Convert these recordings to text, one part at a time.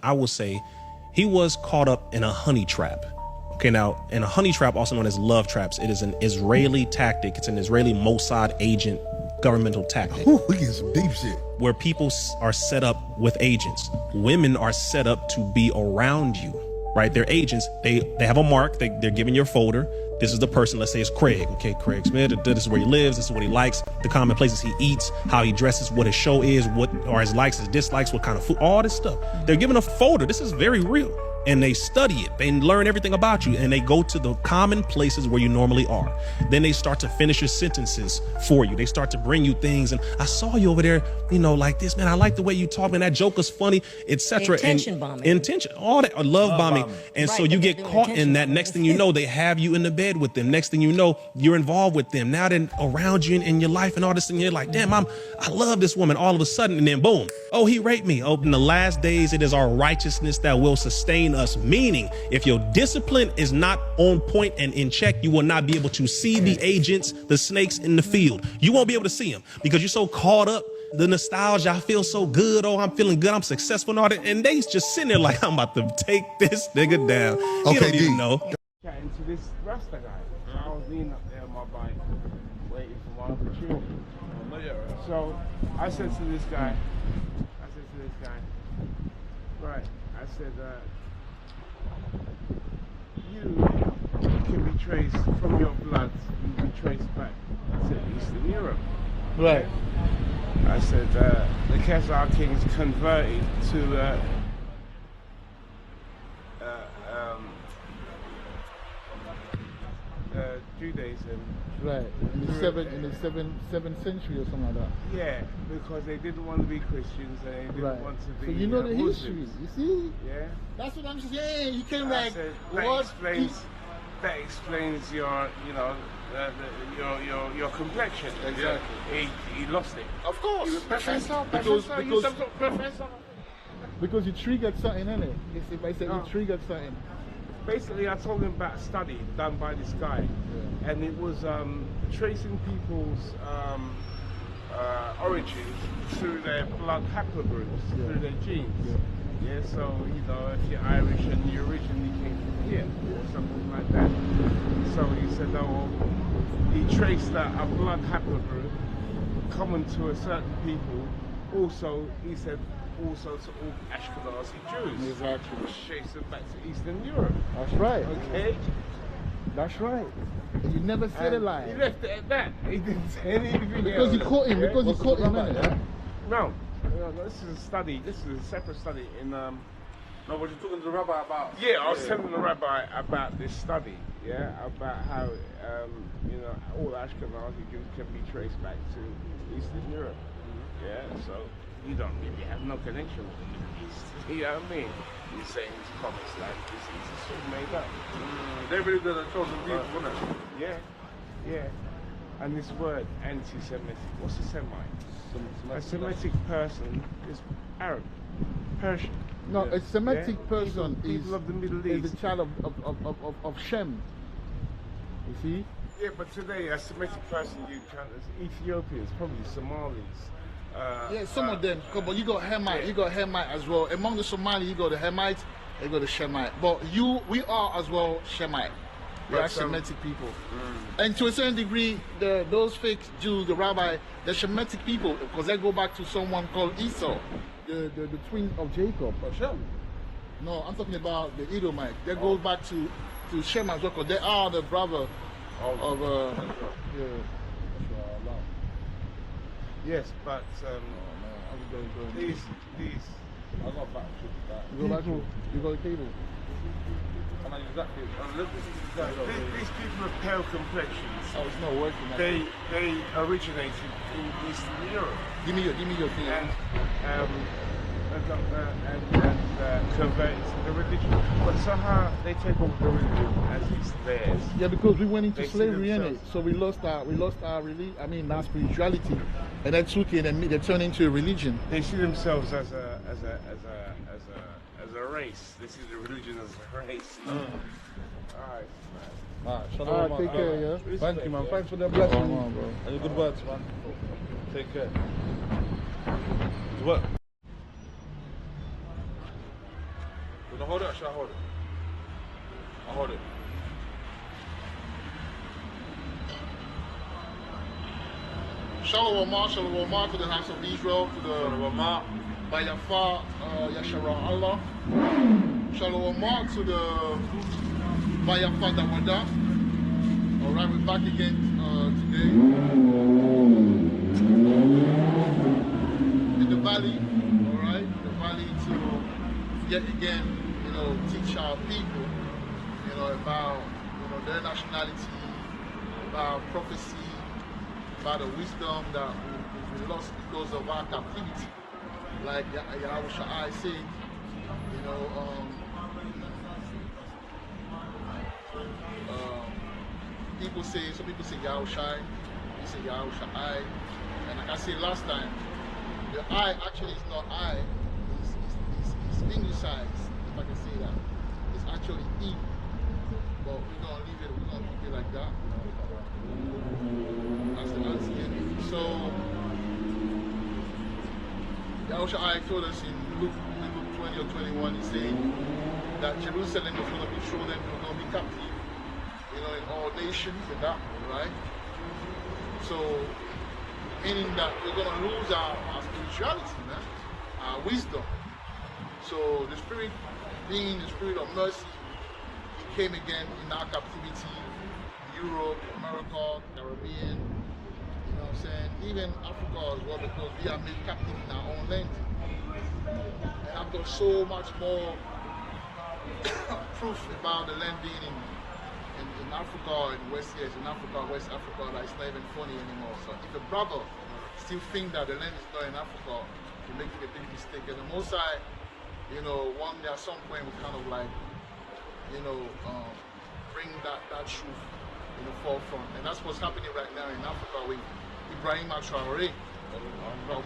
I will say he was caught up in a honey trap. Okay, now, in a honey trap, also known as love traps, it is an Israeli tactic. It's an Israeli Mossad agent governmental tactic. Ooh, we get some deep shit. Where people are set up with agents. Women are set up to be around you, right? They're agents. They have a mark. They're giving your folder. This is the person. Let's say it's Craig. Okay, Craig Smith. This is where he lives. This is what he likes. The common places he eats, how he dresses, what his show is, what are his likes, his dislikes, what kind of food, all this stuff. They're given a folder. This is very real. And they study it. They learn everything about you, and they go to the common places where you normally are. Then they start to finish your sentences for you. They start to bring you things. And I saw you over there, you know, like this, man. I like the way you talk, man. That joke was funny, etc. Intention bombing. Intention, all that, love bombing. And right, so you get caught in that. Next thing you know, they have you in the bed with them. Next thing you know, you're involved with them. Now they're around you in your life and all this, and you're like, damn, I love this woman. All of a sudden, and then boom, oh, he raped me. Oh, in the last days, it is our righteousness that will sustain us. Meaning, if your discipline is not on point and in check, you will not be able to see the agents, the snakes in the field. You won't be able to see them because you're so caught up. The nostalgia, I feel so good. Oh, I'm feeling good. I'm successful and all that. And they just sitting there like, I'm about to take this nigga down. Okay, you don't even know. Chatting to this Rasta guy. So I was leaning up there on my bike, waiting for my opportunity. So I said to this guy, right, I said, you can be traced from your blood, you can be traced back to Eastern Europe. Right. I said, the Khazar kings converted to Judaism. Right. In the seventh century or something like that. Yeah, because they didn't want to be Christians and they didn't want to be So you know the Muslims. history, you see? Yeah. That's what I'm saying. You came like, Said, what? that explains your, you know, your complexion. Exactly. He lost it. Of course. Professor, because you triggered something in it. I said you triggered something. Basically, I told him about a study done by this guy, and it was tracing people's origins through their blood haplogroups, through their genes. Yeah, so, you know, if you're Irish and you originally came from here, or something like that. So he said, oh, he traced a blood haplogroup common to a certain people. Also, he said, also to all Ashkenazi Jews. Exactly. Which traced them back to Eastern Europe. That's right. Okay? That's right. You never said a lie. He left it at that. He didn't say anything because else. You caught him, because you caught him, innit? No, this is a study. This is a separate study in. No, but you're talking to the rabbi about. Yeah, I was telling the rabbi about this study. Yeah, about how you know, all Ashkenazi Jews can be traced back to Eastern Europe. Yeah, so you don't really have no connection with the Middle East. You know what I mean? He's saying these comments like this is sort of made up. They really did a chosen people, wasn't it? Yeah, yeah. And this word anti-Semitic. What's a Semite? A Semitic person is Arab, Persian. No, a Semitic person people of the Middle East is a child of Shem. You see? Yeah, but today a Semitic person you count as Ethiopians, probably Somalis. Yeah, some of them. But you got Hamite. You got Hamite as well. Among the Somali, you got the Hamite. You got the Shemite. But we are as well Shemite. We are Semitic people. And to a certain degree, those fake Jews, the rabbi, the Shemitic people, because they go back to someone called Esau, the twin of Jacob. Shem. No, I'm talking about the Edomite. They go back to Shem as well, because they are the brother of Yes, but these I got back to you go back to you got the cable. and I exactly. these people of pale complexions. Oh, it's not working. They originated in Eastern Europe. Give me your thing. And converted to the religion. But somehow they take over the religion as it's theirs. Yeah, because we went into They see slavery in it, themselves. so we lost our our spirituality, and they took it and they turned into a religion. They see themselves as a race. They see the religion as a race. Alright. Shalom, Take care, yeah. Thank you, man. Thanks for the blessing. On, bro. And your good words, man. Take care. What? Wanna hold it or should I hold it? I'll hold it. Shalom Omar to the house of Israel, to the Shalom. Bayafar Yashara Allah. Shalom Omar to the Bayafar Dawada. Alright, we're back again today in the valley. Alright, in the valley to yet again, teach our people, about their nationality, about prophecy, about the wisdom that we lost because of our captivity. Like Yahweh Shai said, some people say Yahweh Shai, they say Yahweh Shai, and like I said last time, the I actually is not I, it's anglicized, if I can say that. It's actually E, but we're gonna leave it like that. That's the answer. So Yahushua told us in Luke 20 or 21, he said that Jerusalem was going to be thrown and we're going to be captive, in all nations and that, right? So, meaning that we're going to lose our spirituality, man, our wisdom. So the Spirit, being the Spirit of mercy, He came again in our captivity, Europe, America, Caribbean, I'm saying, even Africa as well, because we are made captive in our own land. And I've got so much more proof about the land being in Africa, in West Africa, that it's not even funny anymore. So if a brother still think that the land is not in Africa, you're making a big mistake. And the Most High, one day at some point we kind of like, bring that truth in the forefront. And that's what's happening right now in Africa with Ibrahim Traoré or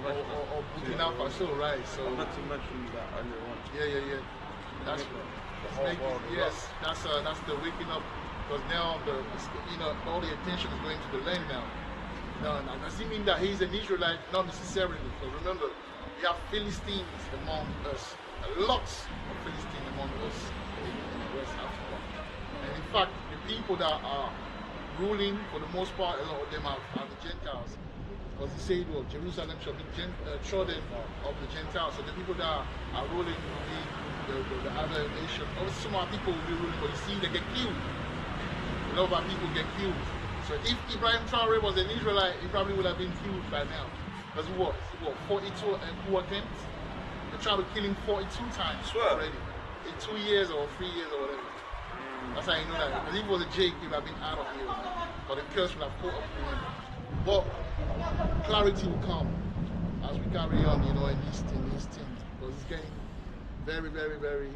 Burkina Faso, right? So Not to mention that earlier on. yeah. That's yes, that's the waking up, because now all the attention is going to the land now. No, that doesn't mean that he's an Israelite, not necessarily. Because remember, we have Philistines among us, lots of Philistines among us in West Africa. And in fact, the people that are ruling, for the most part, a lot of them are the Gentiles. Because he said, well, Jerusalem shall be trodden of the Gentiles. So the people that are ruling will be the other nation. Obviously, some of our people will be ruling, but you see, they get killed. A lot of our people get killed. So if Ibrahim Traoré was an Israelite, he probably would have been killed by now. Because what 42 coup attempts? They're trying to kill him 42 times already. In 2 years or 3 years or whatever. That's how you know that. Because if it was a Jake, he would have been out of here. But the curse would have caught up to him. But clarity will come as we carry on, in these things. Because it's getting very, very, very,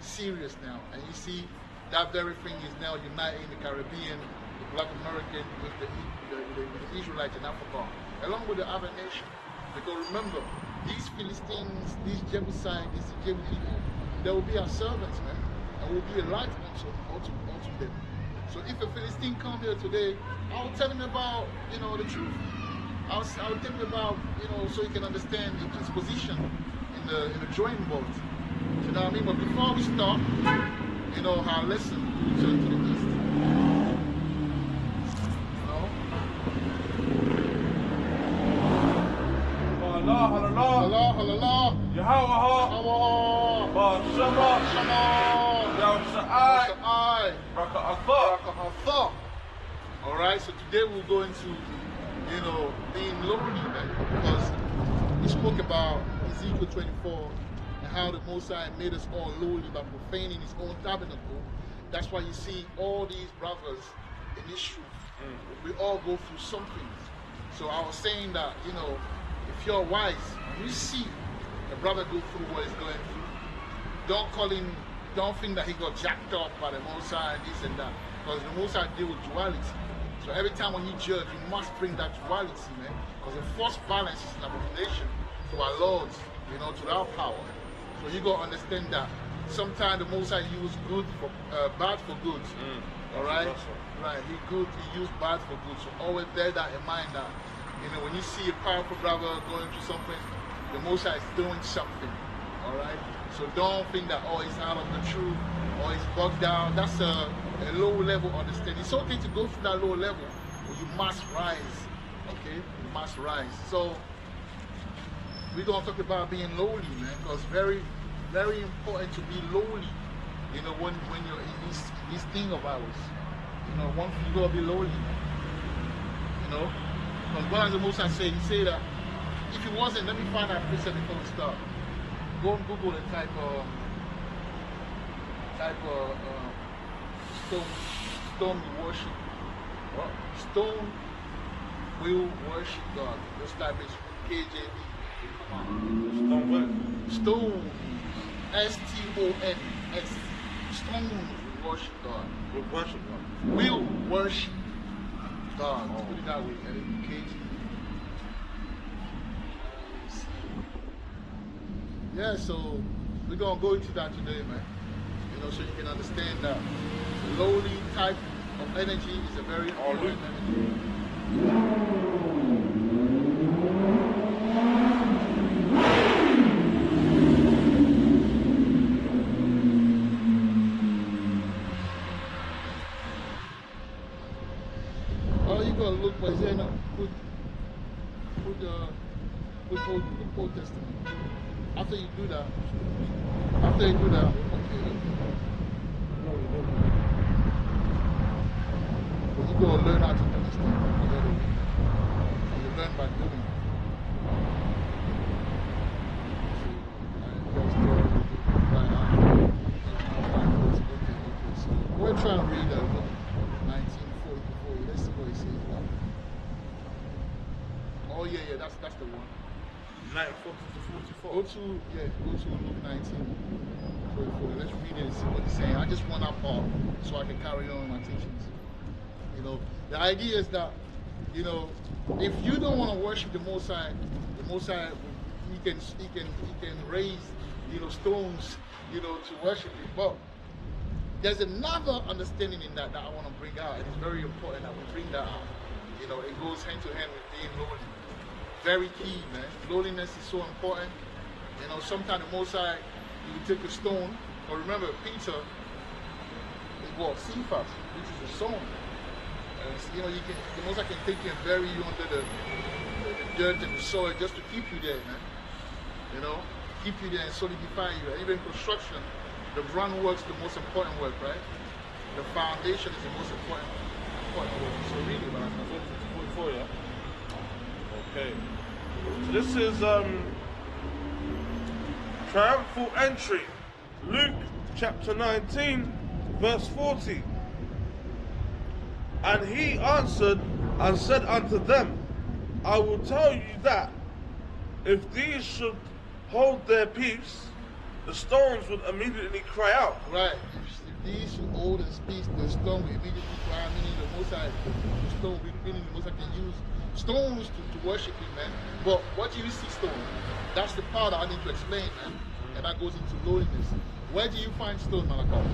serious now. And you see, that very thing is now uniting the Caribbean, the Black American with the Israelites in Africa, along with the other nations. Because remember, these Philistines, these Jebusites, these Egyptian people, they will be our servants, man. And will be a light unto them. So if a Philistine come here today, I will tell him about, the truth. I'll tell him about, so he can understand his position in the drawing board. You know what I mean? But before we start, our lesson, we turn to the east. Allah. Yahweh. Shama. Raka'atha. Alright, so today we'll go into, being lowly, because we spoke about Ezekiel 24 and how the Most High made us all lowly by profaning His own tabernacle. That's why you see all these brothers in this truth. We all go through something. So I was saying that, if you're wise, when you see a brother go through what he's going through, don't think that he got jacked up by the Most High and this and that. Because the Most High deal with duality. So every time when you judge, you must bring that duality, man. Because the false balance is an abomination to our lords, to our power. So you got to understand that sometimes the Most High use good for bad for good. Alright? Right, he used bad for good. So always bear that in mind that, when you see a powerful brother going through something, the Most High is doing something. All right. So don't think that it's out of the truth or it's bugged down. That's a low level understanding. It's okay to go through that low level, but you must rise. Okay, you must rise. So we're gonna talk about being lowly, man, because very, very important to be lowly. You know, when you're in this thing of ours, you know, one you gotta be lowly, man. You know, because God has the Most High say, He say that if He wasn't, let me find that precept before we start. Go on Google and type stone will worship. What? Stone will worship God. Just type it KJV. Stone what? Stone. STON. Stone will worship God. Will worship God. Will worship God. Let's put it that way. KJV. Yeah, so we're gonna go into that today, man. You know, so you can understand that the lowly type of energy is a very important energy. Oh, you gotta look for Zena. Put Old Testament. After you do that, okay. But you gotta learn how to understand. You gotta read. And you learn by doing. So we're trying to read that book, 1944. Let's see what it says. Oh yeah, that's the one. 1940 to 44. Go to Luke 19. Let's read it and see what it's saying. I just want that part so I can carry on my teachings. You know, the idea is that, you know, if you don't want to worship the Most High, he can raise, you know, stones, you know, to worship Him. But there's another understanding in that I want to bring out. It is very important that we bring that out. You know, it goes hand to hand with being lowly. Very key, man. Lowliness is so important. You know, sometimes the Most High, you can take a stone, or remember Peter, is what? Cephas, which is a stone. And you know, the Most High can take you and bury you under the dirt and the soil just to keep you there, man. You know, keep you there and solidify you. And even construction, the groundwork's the most important work, right? The foundation is the most important work. So read it, man. 44, yeah. Okay. So this is triumphal entry. Luke chapter 19, verse 40. And he answered and said unto them, I will tell you that if these should hold their peace, the stones would immediately cry out. Right. If these should hold and speak, the stone will immediately cry, meaning the Most High, the stone, meaning the Most High can use stones to worship Him, man. But what do you see stone? That's the part I need to explain, man. And that goes into lowliness. Where do you find stone, Malachi?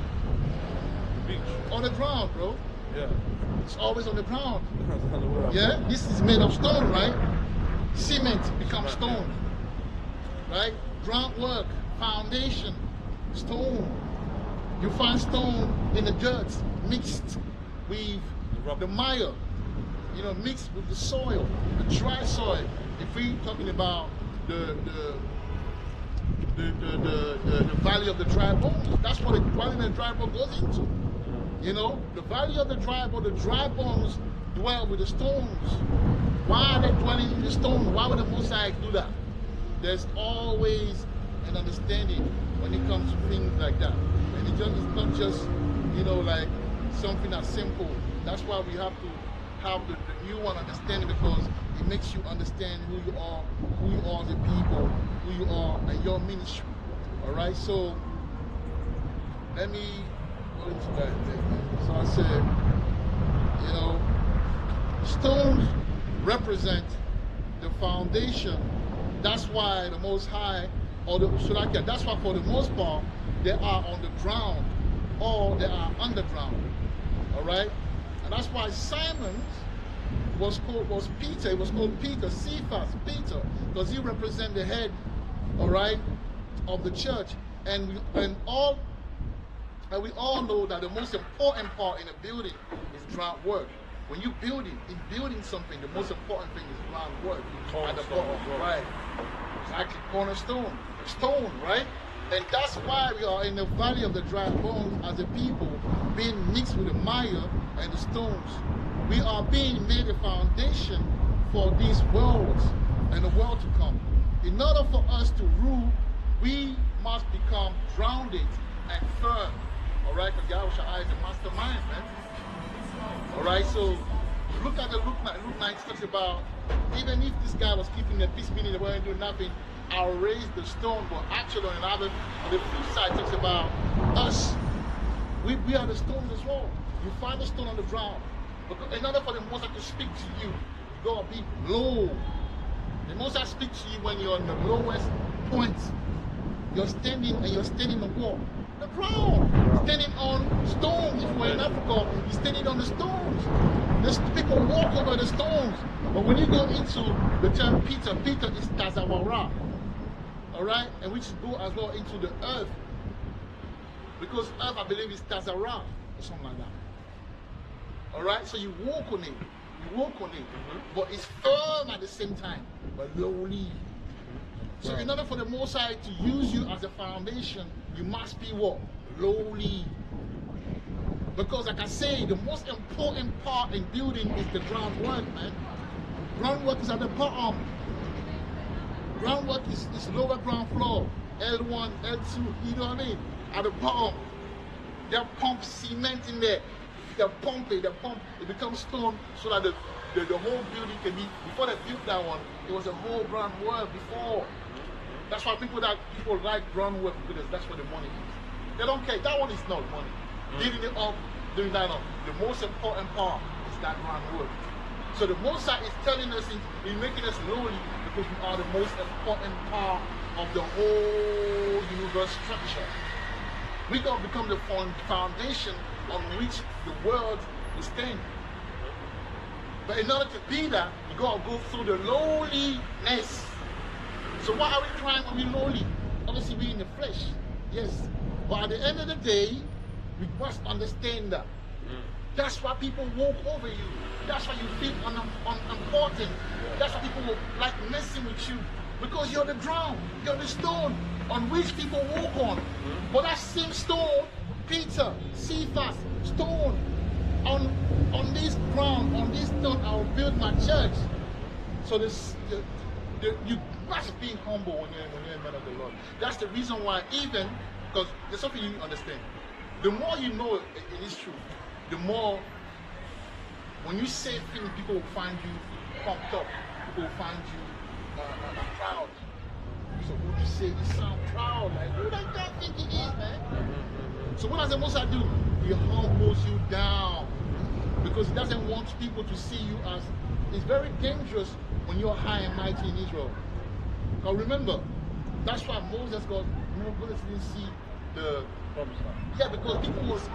Beach. On the ground, bro. Yeah. It's always on the ground. Yeah? This is made of stone, right? Cement becomes stone. Right? Groundwork, foundation, stone. You find stone in the dirt mixed with the mire. You know, mixed with the soil, the dry soil. If we're talking about the valley of the dry bones, that's what the valley of the dry bones goes into. You know, the valley of the dry bones dwell with the stones. Why are they dwelling in the stones? Why would the Most High do that? There's always an understanding when it comes to things like that. And it's not just, you know, like something that's simple. That's why we have to have the new one understanding, because it makes you understand who you are the people, who you are, and your ministry. All right, so let me go into that thing. So I said, you know, stones represent the foundation. That's why the Most High, that's why for the most part, they are on the ground or they are underground. All right. And that's why Simon was Peter. It was called Peter, Cephas, Peter, because he represents the head, all right, of the church, and we all know that the most important part in a building is groundwork. When you're building something, the most important thing is groundwork at the bottom, right? Exactly, cornerstone, stone, right? And that's why we are in the valley of the dry bones as a people, being mixed with the mire and the stones. We are being made a foundation for these worlds and the world to come. In order for us to rule, we must become grounded and firm. All right, because Yahushua is the mastermind, man. All right, so look at the Luke 9 talks about, even if this guy was keeping the peace, meaning they weren't doing nothing, I'll raise the stone. But actually, on the flip side, talks about us. We are the stones as well. You find the stone on the ground. Because in order for the Most High to speak to you, you gotta be low. The Most High speaks to you when you're on the lowest point. You're standing on what? The ground. Standing on stones. If we're in Africa, you're standing on the stones. There's people walk over the stones. But when you go into the term Peter is Tazawara. Alright? And which go as well into the earth. Because earth, I believe, is Tazara or something like that. Alright? So you walk on it. But it's firm at the same time, but lowly. So in order for the Most High to use you as a foundation, you must be what? Lowly. Because like I say, the most important part in building is the groundwork, man. Groundwork is at the bottom. Groundwork is lower ground floor. L1, L2, you know what I mean? At the bottom. They'll pump cement in there. They'll pump, it becomes stone so that the whole building can be, before they built that one, it was a whole groundwork before. That's why people like groundwork, because that's where the money is. They don't care. That one is not money. Building it up, doing that up. The most important part is that groundwork. So the Most High is telling us, he's making us lowly because we are the most important part of the whole universe structure. We gotta become the foundation on which the world will stand. But in order to be that, you gotta go through the lowliness. So why are we trying to be lowly? Obviously, we're in the flesh, yes. But at the end of the day, we must understand that. That's why people walk over you. That's why you feel unimportant. That's why people will like messing with you. Because you're the ground, you're the stone on which people walk on. But that same stone, Peter, Cephas, stone, on this ground, on this stone, I will build my church. So you must be humble when you're a man of the Lord. That's the reason why, even because there's something you need to understand. The more you know it is true, the more when you say things, people will find you pumped up. People will find you proud. So what you say, you sound proud. Like, who does that think it is, man? So what does the Most High do? He humbles you down. Because he doesn't want people to see you as... It's very dangerous when you're high and mighty in Israel. Now remember, that's why Moses didn't see the... Yeah, because people was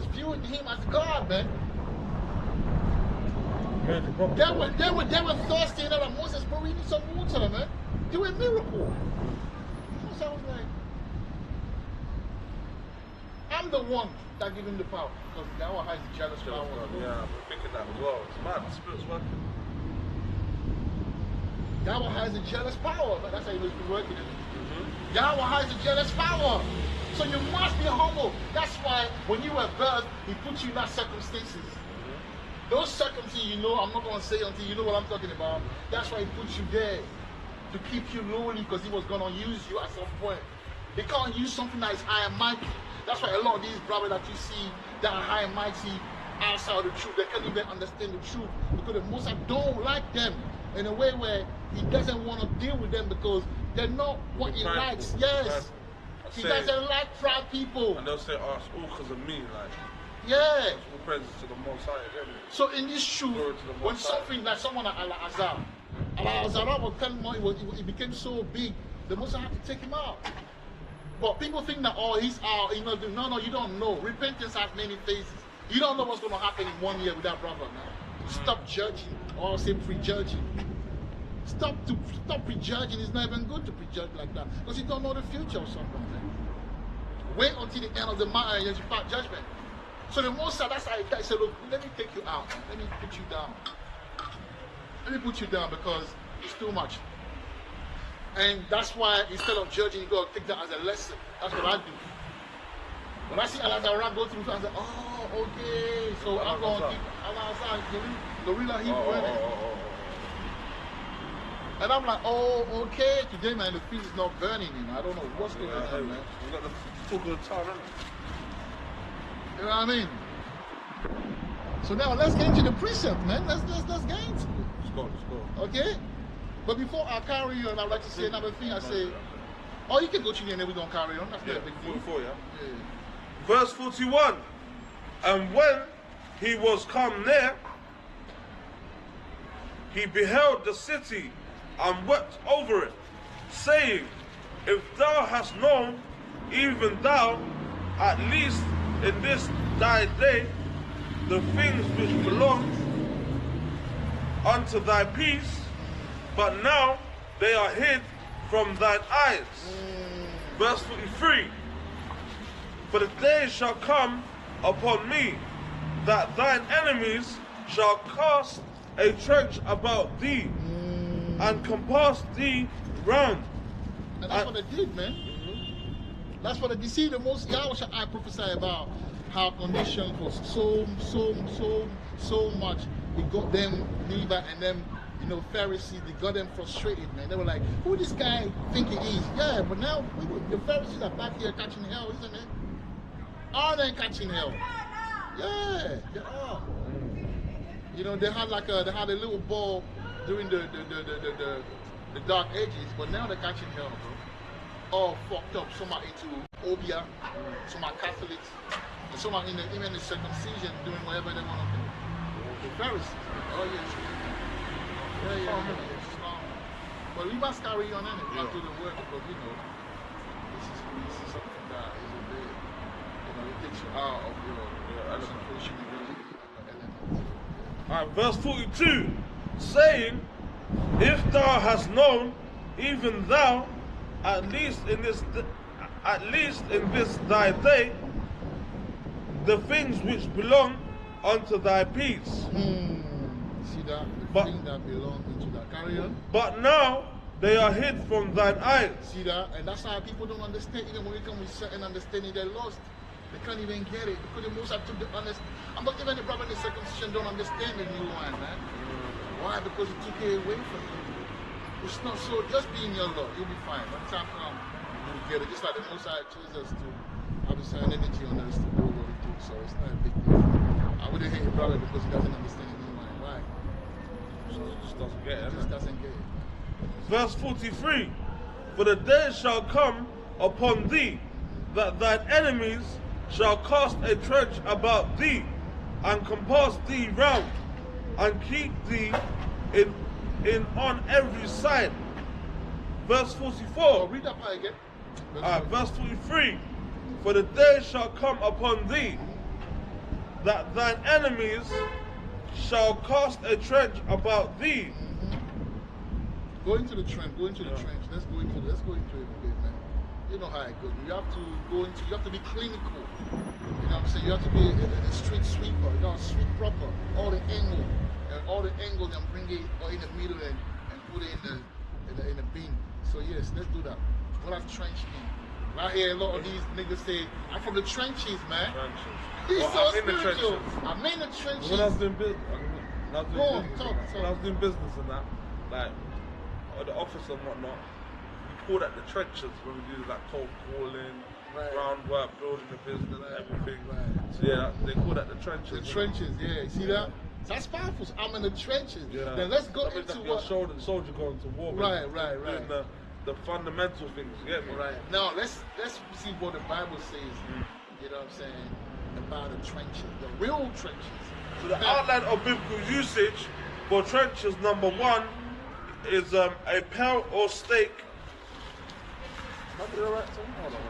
viewing him as God, man. They were thirsty and Moses, bro, we need some water, man. Do a miracle. So I was like, I'm the one that give him the power. Because Yahweh has the jealous power. Yeah, we're thinking that as well. It's mad, the Spirit's working. Yahweh has a jealous power, but that's how he was working it. Yahweh has a jealous power. So you must be humble. That's why when you were birthed, he put you in that circumstances. Those circumstances, you know, I'm not going to say until you know what I'm talking about. That's why he put you there. To keep you lowly, because he was going to use you at some point. They can't use something that is high and mighty. That's why a lot of these brothers that you see that are high and mighty outside of the truth, they can't even understand the truth. Because the Most High don't like them in a way where he doesn't want to deal with them because they're not what he likes. Yes. He doesn't like proud people. And they'll say, oh, it's all because of me. Like, yeah. All praises to the Most High. So in this truth, when something like someone like Al-Azhar was telling me, he became so big, the Most High had to take him out. But people think that, oh, he's out, you know, no, you don't know. Repentance has many phases. You don't know what's going to happen in 1 year with that brother now. Stop judging, or say prejudging. Stop prejudging. It's not even good to prejudge like that because you don't know the future of someone, man. Wait until the end of the matter and you pass judgment. So the most that's how he said, look, let me take you out, man. Let me put you down. Let me put you down because it's too much. And that's why instead of judging, you go take that as a lesson. That's what I do. When I see Allah around go through, I say, oh, okay. So I'm going to keep Allah outside, gorilla Hebrew. And I'm like, oh, okay. Today, man, the feet is not burning. I don't know what's going on, man. We got the talk of the town, innit? You know what I mean? So now let's get into the precept, man. Let's get into it. Let's go. Okay? But before I carry on, I'd like to say another thing. I say, oh, you can go to the end and we're going to carry on. That's not a big deal. 44, yeah? Verse 41. And when he was come near, he beheld the city and wept over it, saying, if thou hast known, even thou, at least in this thy day, the things which belong unto thy peace, but now they are hid from thine eyes. Verse 43. For the day shall come upon me, that thine enemies shall cast a trench about thee, and compass thee round. And that's what they did, man. That's what they did. See, the most Yahweh I prophesy about how conditions was so much. It got them, Levi and them, Pharisees, they got them frustrated, man. They were like, who this guy think he is? Yeah, but now the Pharisees are back here catching hell, isn't it? Are they catching hell? Yeah, they are. They had a little ball during the dark ages, but now they're catching hell, bro. All fucked up. Some are into Obia, some are Catholics, and some are even the circumcision, doing whatever they want to do. The Pharisees. Oh yes. Yeah. Islam. But we must carry on in it. We must do the work because this is something that is a bit, it takes you out of your concentration element. Alright, verse 42, saying, if thou hast known, even thou, at least in this thy day, the things which belong unto thy peace. See that? The things that belong into that. Carry on. But now they are hid from thine eyes. See that? And that's how people don't understand. Even when we come with certain understanding, they're lost. They can't even get it. Because the most I took the understanding. I'm not even the brother in the circumcision don't understand the new wine, man. Why? Because he took it away from you. It's not so. Just be in your Lord. You'll be fine. When time comes, you'll get it. Just like the Most High chose us to have a certain energy on us to do what we do. So it's not a big deal. I wouldn't hate your brother because he doesn't understand the new wine. Why? So he just doesn't get it. He just doesn't get it. Verse 43. For the day shall come upon thee, that thine enemies shall cast a trench about thee, and compass thee round, and keep thee in on every side. Verse 44. Read that part again. Verse 43. For the day shall come upon thee, that thine enemies shall cast a trench about thee. Go into the trench. Let's go into it a bit, man. You know how it goes. You have to be clinical. You know what I'm saying? You have to be a street sweeper, street proper. All the angles and bring it in the middle and put it in the bin. So yes, let's do that. What does trench mean? Right here, a lot of these niggas say, I'm from the trenches, man. He's so spiritual. I'm in the trenches. When I was doing business, When I was doing business and that, like at the office and whatnot, we call that the trenches when we do like cold calling, groundwork, building the business, everything. Right. So yeah, they call that the trenches. The trenches, yeah. See that? That's powerful. I'm in the trenches. Yeah. Then let's go that means into like what. your soldier going to war. Right. Doing the fundamental things. You get me? Right. Now let's see what the Bible says. You know what I'm saying about the trenches, the real trenches. So the outline of biblical usage for trenches, number 1, is a pail or stake. Am I doing the right thing? Hold on.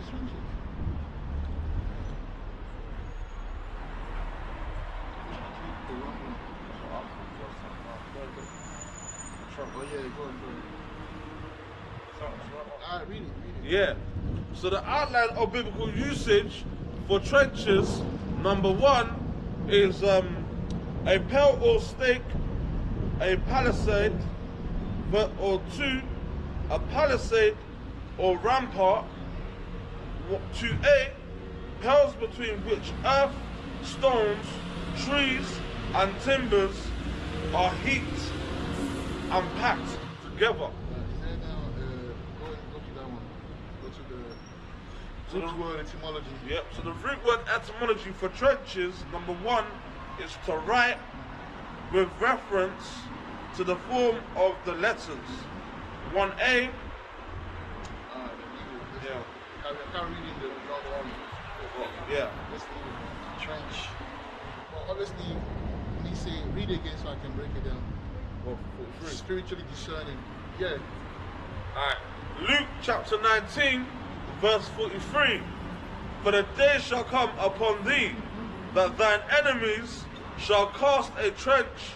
trenches. Oh yeah, go on. Alright, read it. Yeah. So the outline of biblical usage for trenches, number 1 is a pale or stake, a palisade, or 2, a palisade or rampart. 2a, pales between which earth, stones, trees, and timbers are heaped and packed together. Then go to that one. Go to the root word etymology. Yep, so the root word etymology for trenches, number 1, is to write with reference to the form of the letters. 1a, yeah. I can't read in the wrong one. Yeah. Let's leave it. Trench. Well, obviously, when you say read again so I can break it down. Well, Spiritually discerning. Yeah. Alright. Luke chapter 19, verse 43. For the day shall come upon thee, that thine enemies shall cast a trench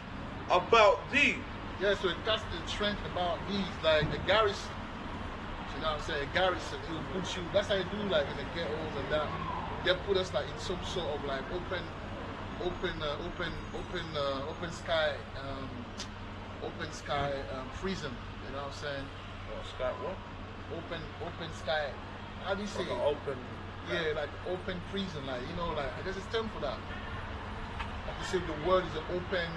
about thee. Yeah, so it casts the trench about these, like the garrison. You know what I'm saying? A garrison, it will put you, that's how you do like in the ghettos and that. They put us like in some sort of like open sky prison. You know what I'm saying? Sky what? Open sky. How do you say? Like an open. Yeah, like open prison. Like you know, like there's a term for that. Like you say, the word is an open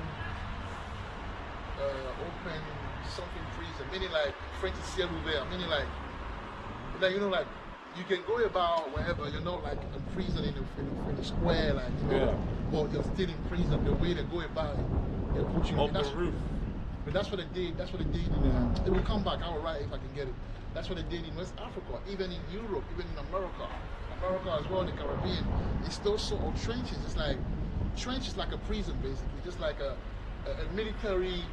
something prison. Meaning like French is ciel ouvert. Meaning like you know, like you can go about wherever. You're not like in prison in the square, like you know. But you're still in prison. The way they go about it, they put you Open roof. But that's what they did. That's what they did in. It will come back. I will write if I can get it. That's what they did in West Africa, even in Europe, even in America as well, in the Caribbean. It's those sort of trenches. It's like trenches like a prison, basically, just like a military,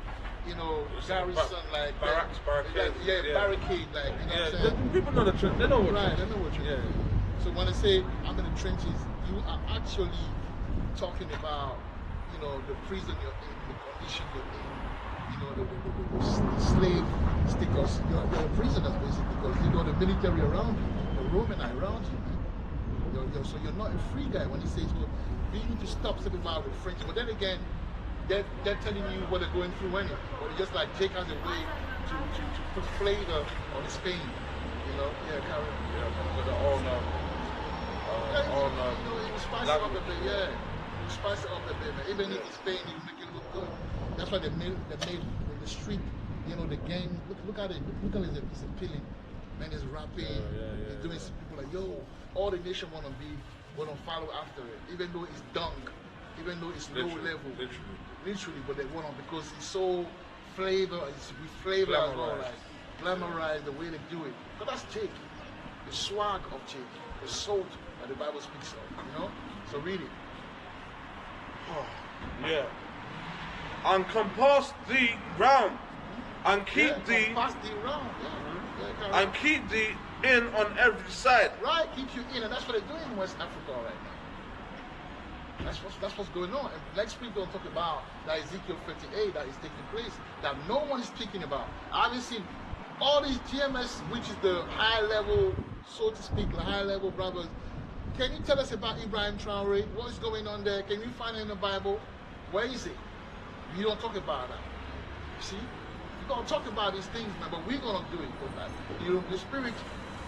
you know, garrison, like barracks, barricade. Barricade, like you know what I'm saying. People know the trench. They know what. Right, they know what trenches. Yeah. So when they say I'm in the trenches, you are actually talking about, you know, the prison you're in, the condition you're in. You know, the slave stickers, you're prisoners basically, because you got the military around you, the Roman around you, man. So you're not a free guy when he says, well, we need to stop something about the French. But then again, they're telling you what they're going through anyway. But it's just like Jake has a way to put flavor on his pain. You know? Yeah, Karen. Yeah, with the own, you know, he will spice it up a bit, yeah. He will spice it up a bit, man. Even if he's pain, he will make it look good. That's why they made the street, you know, the gang. Look at it. Look at it. It's appealing. Man is rapping. He's doing some people like, yo, all the nation wanna follow after it, even though it's dung, even though it's low level. Literally, but they want to because it's so flavor. It's with flavor as well, like glamorize the way they do it. But that's Jake, the swag of Jake, the salt that the Bible speaks of. You know. So read it. Yeah. And compass thee round, and keep thee, compass thee round, and keep thee in on every side. Right, keeps you in, and that's what they're doing in West Africa right now. That's what's going on. And next week we'll talk about that Ezekiel 38 that is taking place that no one is speaking about. I haven't seen all these GMS, which is the high level, so to speak, the high level brothers. Can you tell us about Ibrahim Traore? What is going on there? Can we find it in the Bible? Where is it? You don't talk about that. You see? You're going to talk about these things, man, but we're going to do it. You know, the Spirit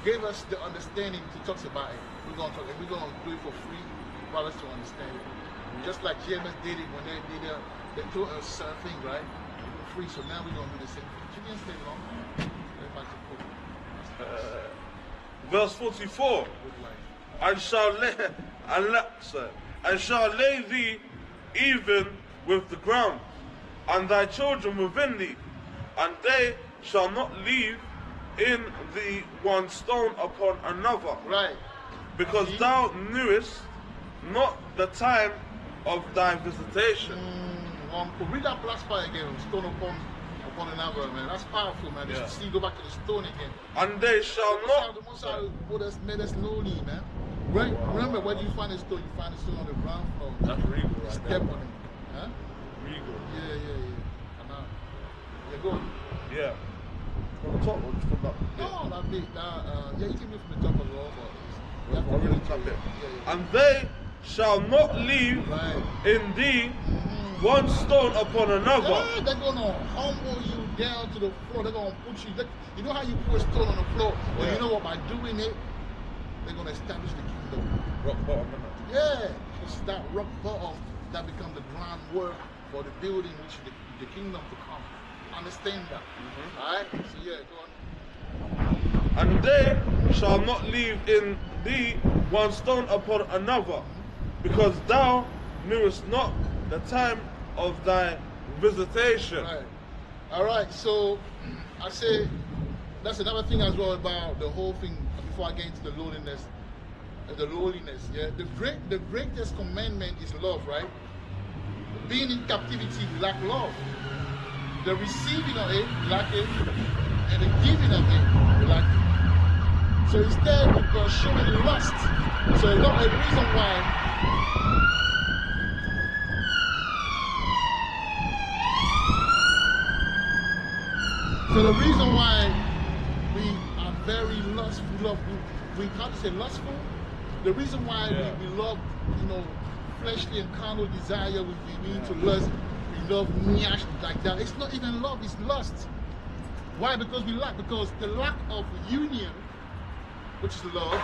gave us the understanding to talk about it. We're going to talk, and we're going to do it for free for us to understand it. Just like GMS did it when they told us certain thing, right? For free. So now we're going to do the same thing. You didn't stay long. Verse 44. And shall lay thee even with the ground, and thy children within thee, and they shall not leave in thee one stone upon another. Right. Because thou knewest not the time of thy visitation. Read that last part again. Stone upon another, man. That's powerful, man. You Yeah. should see, go back to the stone again. And they shall The not. Most High put us, made us lowly, man. Right? Remember, where do you find a stone? You find a stone on the ground floor. That's regal You right step there. on it. Huh? Regal. Yeah. Come on. Yeah, go. Yeah. From the top or just from that bit? No, that big. Yeah, you can be from the top as well, but you have to I'll really read that bit. Yeah. And they shall not leave Right. in thee one stone upon another. Yeah, they're gonna humble you down to the floor. They're gonna put you. You know how you put a stone on the floor? Well, Yeah. you know what? By doing it, they're gonna establish the kingdom. Rock bottom, innit? Yeah, it's that rock bottom that becomes the groundwork for the building, which is the kingdom to come. Understand that? Alright? So yeah, go on. And they shall not leave in thee one stone upon another, because thou knewest not the time of thy visitation. Right. Alright, so I say that's another thing as well about the whole thing before I get into the lowliness. Yeah. The greatest commandment is love, right? Being in captivity, we lack love. The receiving of it, we lack it, and the giving of it, we lack it. So instead, we're showing lust. So a reason why. So the reason why we are very lustful, we can't say lustful. The reason why we love, fleshly and carnal desire, we need to lust, we love nyash like that. It's not even love, it's lust. Why? Because we lack, because the lack of union, which is love,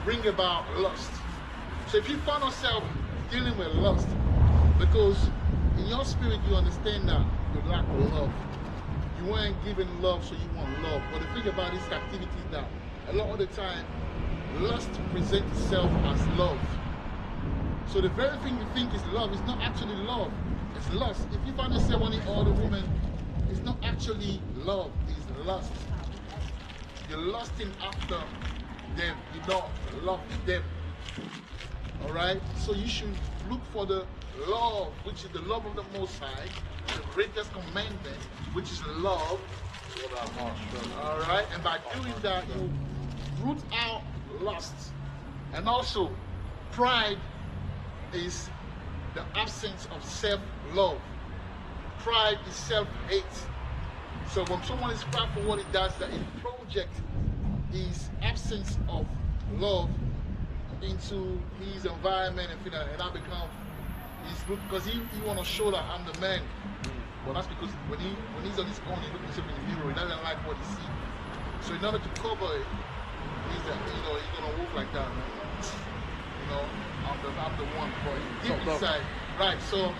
bring about lust. So if you find yourself dealing with lust, because in your spirit you understand that you lack love. You weren't given love, so you want love. But the thing about this captivity is that a lot of the time, lust presents itself as love. So the very thing you think is love is not actually love. It's lust. If you find yourself wanting all the women, it's not actually love, it's lust. You're lusting after them. You don't love them. Alright? So you should look for the love, which is the love of the Most High, the greatest commandment, which is love. Alright? And by doing that, you root out lust. And also, pride is the absence of self-love. Pride is self-hate. So when someone is proud for what he does, that it projects his absence of love into his environment and that become because he want to show that I'm the man. But that's because when he's on his own, he looks himself in the mirror, he doesn't like what he sees. So in order to cover it, he's gonna walk like that, man. I'm the one, but deep inside. Right, so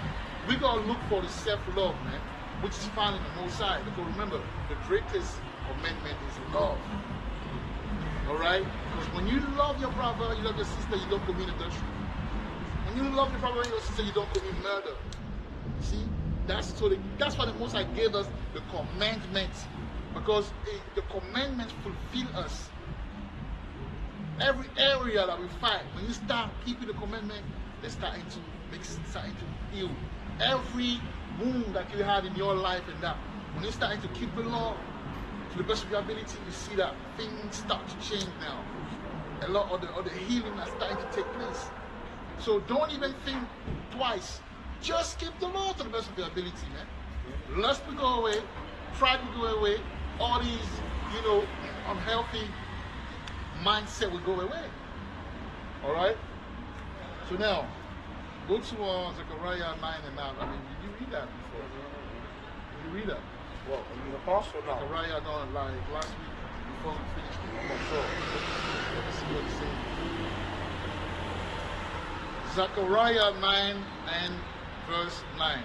we gotta look for the self-love, man, which is found in the Most High. Because remember, the greatest commandment is love. Alright? Because when you love your brother, you love your sister, you don't commit adultery. When you love your brother and your sister, you don't commit murder. See? That's why the Most High gave us the commandments. Because the commandments fulfill us. Every area that we fight, when you start keeping the commandment, they're starting to heal. Every wound that you had in your life and that, when you're starting to keep the law to the best of your ability, you see that things start to change now. A lot of the healing is starting to take place. So don't even think twice. Just keep the law to the best of your ability, man. Lust will go away, pride will go away, all these, unhealthy mindset will go away. Alright? So now, go to Zechariah 9 and 9. I mean, did you read that before? Did you read that? What, in the past or now? Zechariah, no, like last week before we finished. I'm not sure. Let me see what it says. Zechariah 9 and verse 9.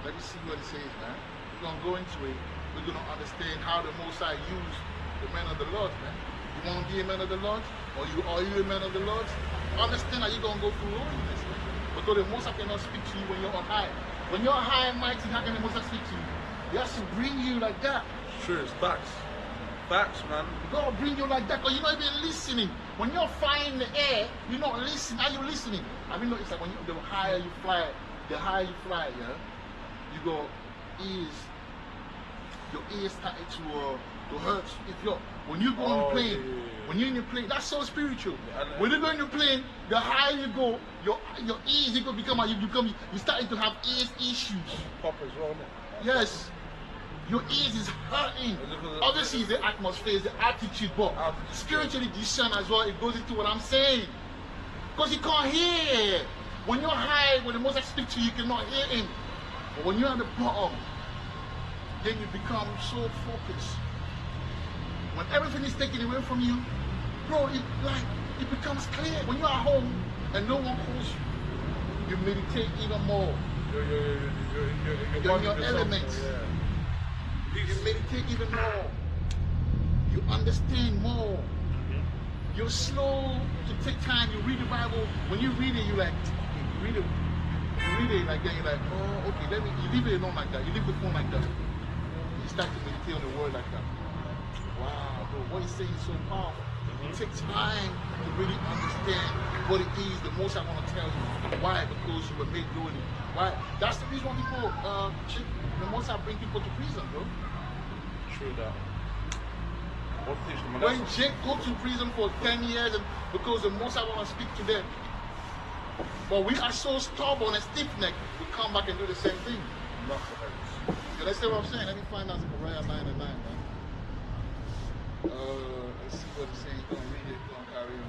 Let me see what it says, man. We're going to go into it. We're going to understand how the Most High used the men of the Lord, man. You want to be a man of the Lord? Or are you a man of the Lord? Understand that you're going to go through loneliness, man. Because the Most High cannot speak to you when you're on high. When you're high and mighty, how can the Most High speak to you? He has to bring you like that. Sure, it's facts. Facts, man. God will bring you like that because you're not even listening. When you're flying in the air, you're not listening. Are you listening? I mean, it's like the higher you fly, yeah, you go ease your ears started to hurt. When you go on the plane, when you're in the plane, that's so spiritual. When you go in the plane, the higher you go, your ears you starting to have ear issues. Pop as well, Yes. Your ears is hurting. Obviously, it's the atmosphere, it's the altitude, but spiritually discern as well. It goes into what I'm saying. Because you can't hear. When you're high, when the Most High speaks to you, you cannot hear him. But when you're at the bottom, then you become so focused. When everything is taken away from you, bro, it becomes clear. When you're at home and no one calls you, you meditate even more. You're in your elements. You meditate even more. You understand more. You're slow to take time. You read the Bible. When you read it, you like, okay, you read it like that. You're like, oh, okay, you leave it alone like that. You leave the phone like that. You start to meditate on the word like that. Wow, bro, what he's saying is so powerful. It takes time to really understand what it is the most I want to tell you. Why? Because you were made lowly. Why? That's the reason why people, the most I bring people to prison, bro. True that. When Jake go to prison for 10 years and because the most I want to speak to them. But we are so stubborn and stiff-necked, we come back and do the same thing. Yeah, let's see what I'm saying. Let me find out Zechariah 9 and 9, man. Let's see what it's saying. Go and read it. Go and carry on.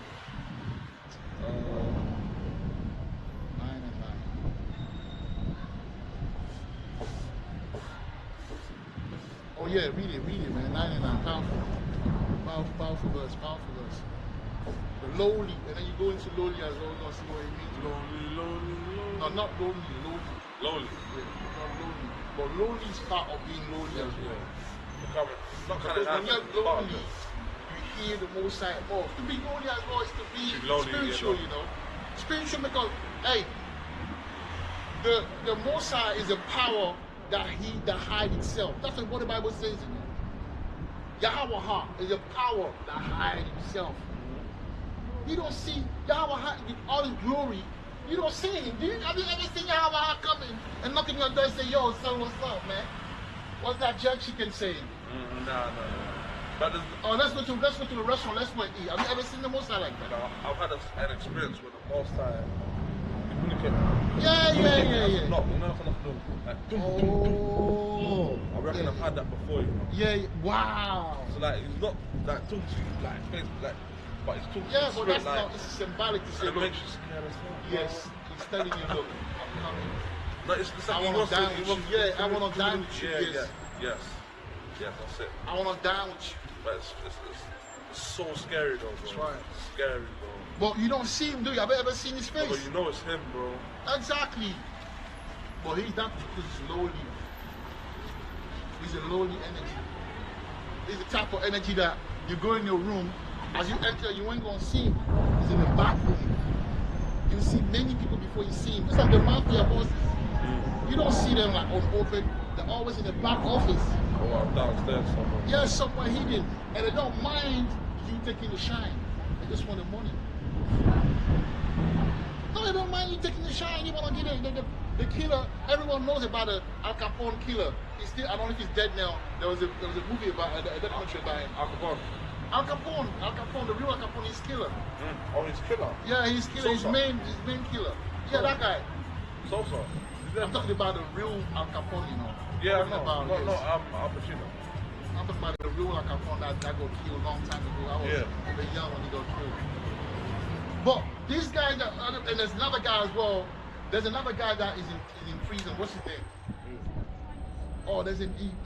9 and 9. Oh yeah, read it, man. 9 and 9. Powerful verse. The lowly, and then you go into lowly as well. We're gonna see what it means. Lowly. No, not lowly. Lowly. Yeah, not lowly. But lowly is part of being lowly as well. Because when you're lonely, you hear the Most High more. To be lonely as well is to be spiritual, you know. Spiritual because, hey, the Most High is a power that hides itself. That's what the Bible says, you know. Yahweh is a power that hides itself. You don't see Yahweh with all his glory. You don't see him. Have you ever seen Yahweh coming and knocking on your door and say, yo, son, what's up, man? What's that jerk chicken saying? No. But let's go to the restaurant. Let's go and eat. Have you ever seen the Most High like that? I've had an experience with the Most High. Yeah. I reckon I've had that before, you know. Yeah. Wow. So like, he's not like talking to you like face, like, but he's talking to you. Yeah, but that's not. It's symbolic to say. It makes you scared as well. Yes, he's telling you, look, I'm coming. No, it's like I want to dine with you. Yeah, I want to dine with you. Yes, that's it. I want to dine with you. But it's so scary though, bro. That's right. It's scary, bro. But you don't see him, do you? Have you ever seen his face? But you know it's him, bro. Exactly. But he's not because he's lowly. He's a lowly energy. He's the type of energy that you go in your room, as you enter, you ain't gonna see him. He's in the back room. You see many people before you see him. It's like the mafia bosses. You don't see them like on open. They're always in the back office. Or downstairs somewhere. Yeah, somewhere hidden. And they don't mind you taking the shine. They just want the money. No, they don't mind you taking the shine. You want to get the killer. Everyone knows about the Al Capone killer. He's still, I don't know if he's dead now. There was a movie about a documentary about him. Al Capone, the real Al Capone, he's killer. Oh, he's killer? Yeah, he's killer. His main killer. Yeah, that guy. So. I'm talking about the real Al Capone, you know. Yeah, I'm talking about Al Pacino. I'm talking about the real Al Capone that got killed a long time ago. I was a bit young when he got killed. But these guys, and there's another guy as well. There's another guy that is in prison. What's his name? Oh,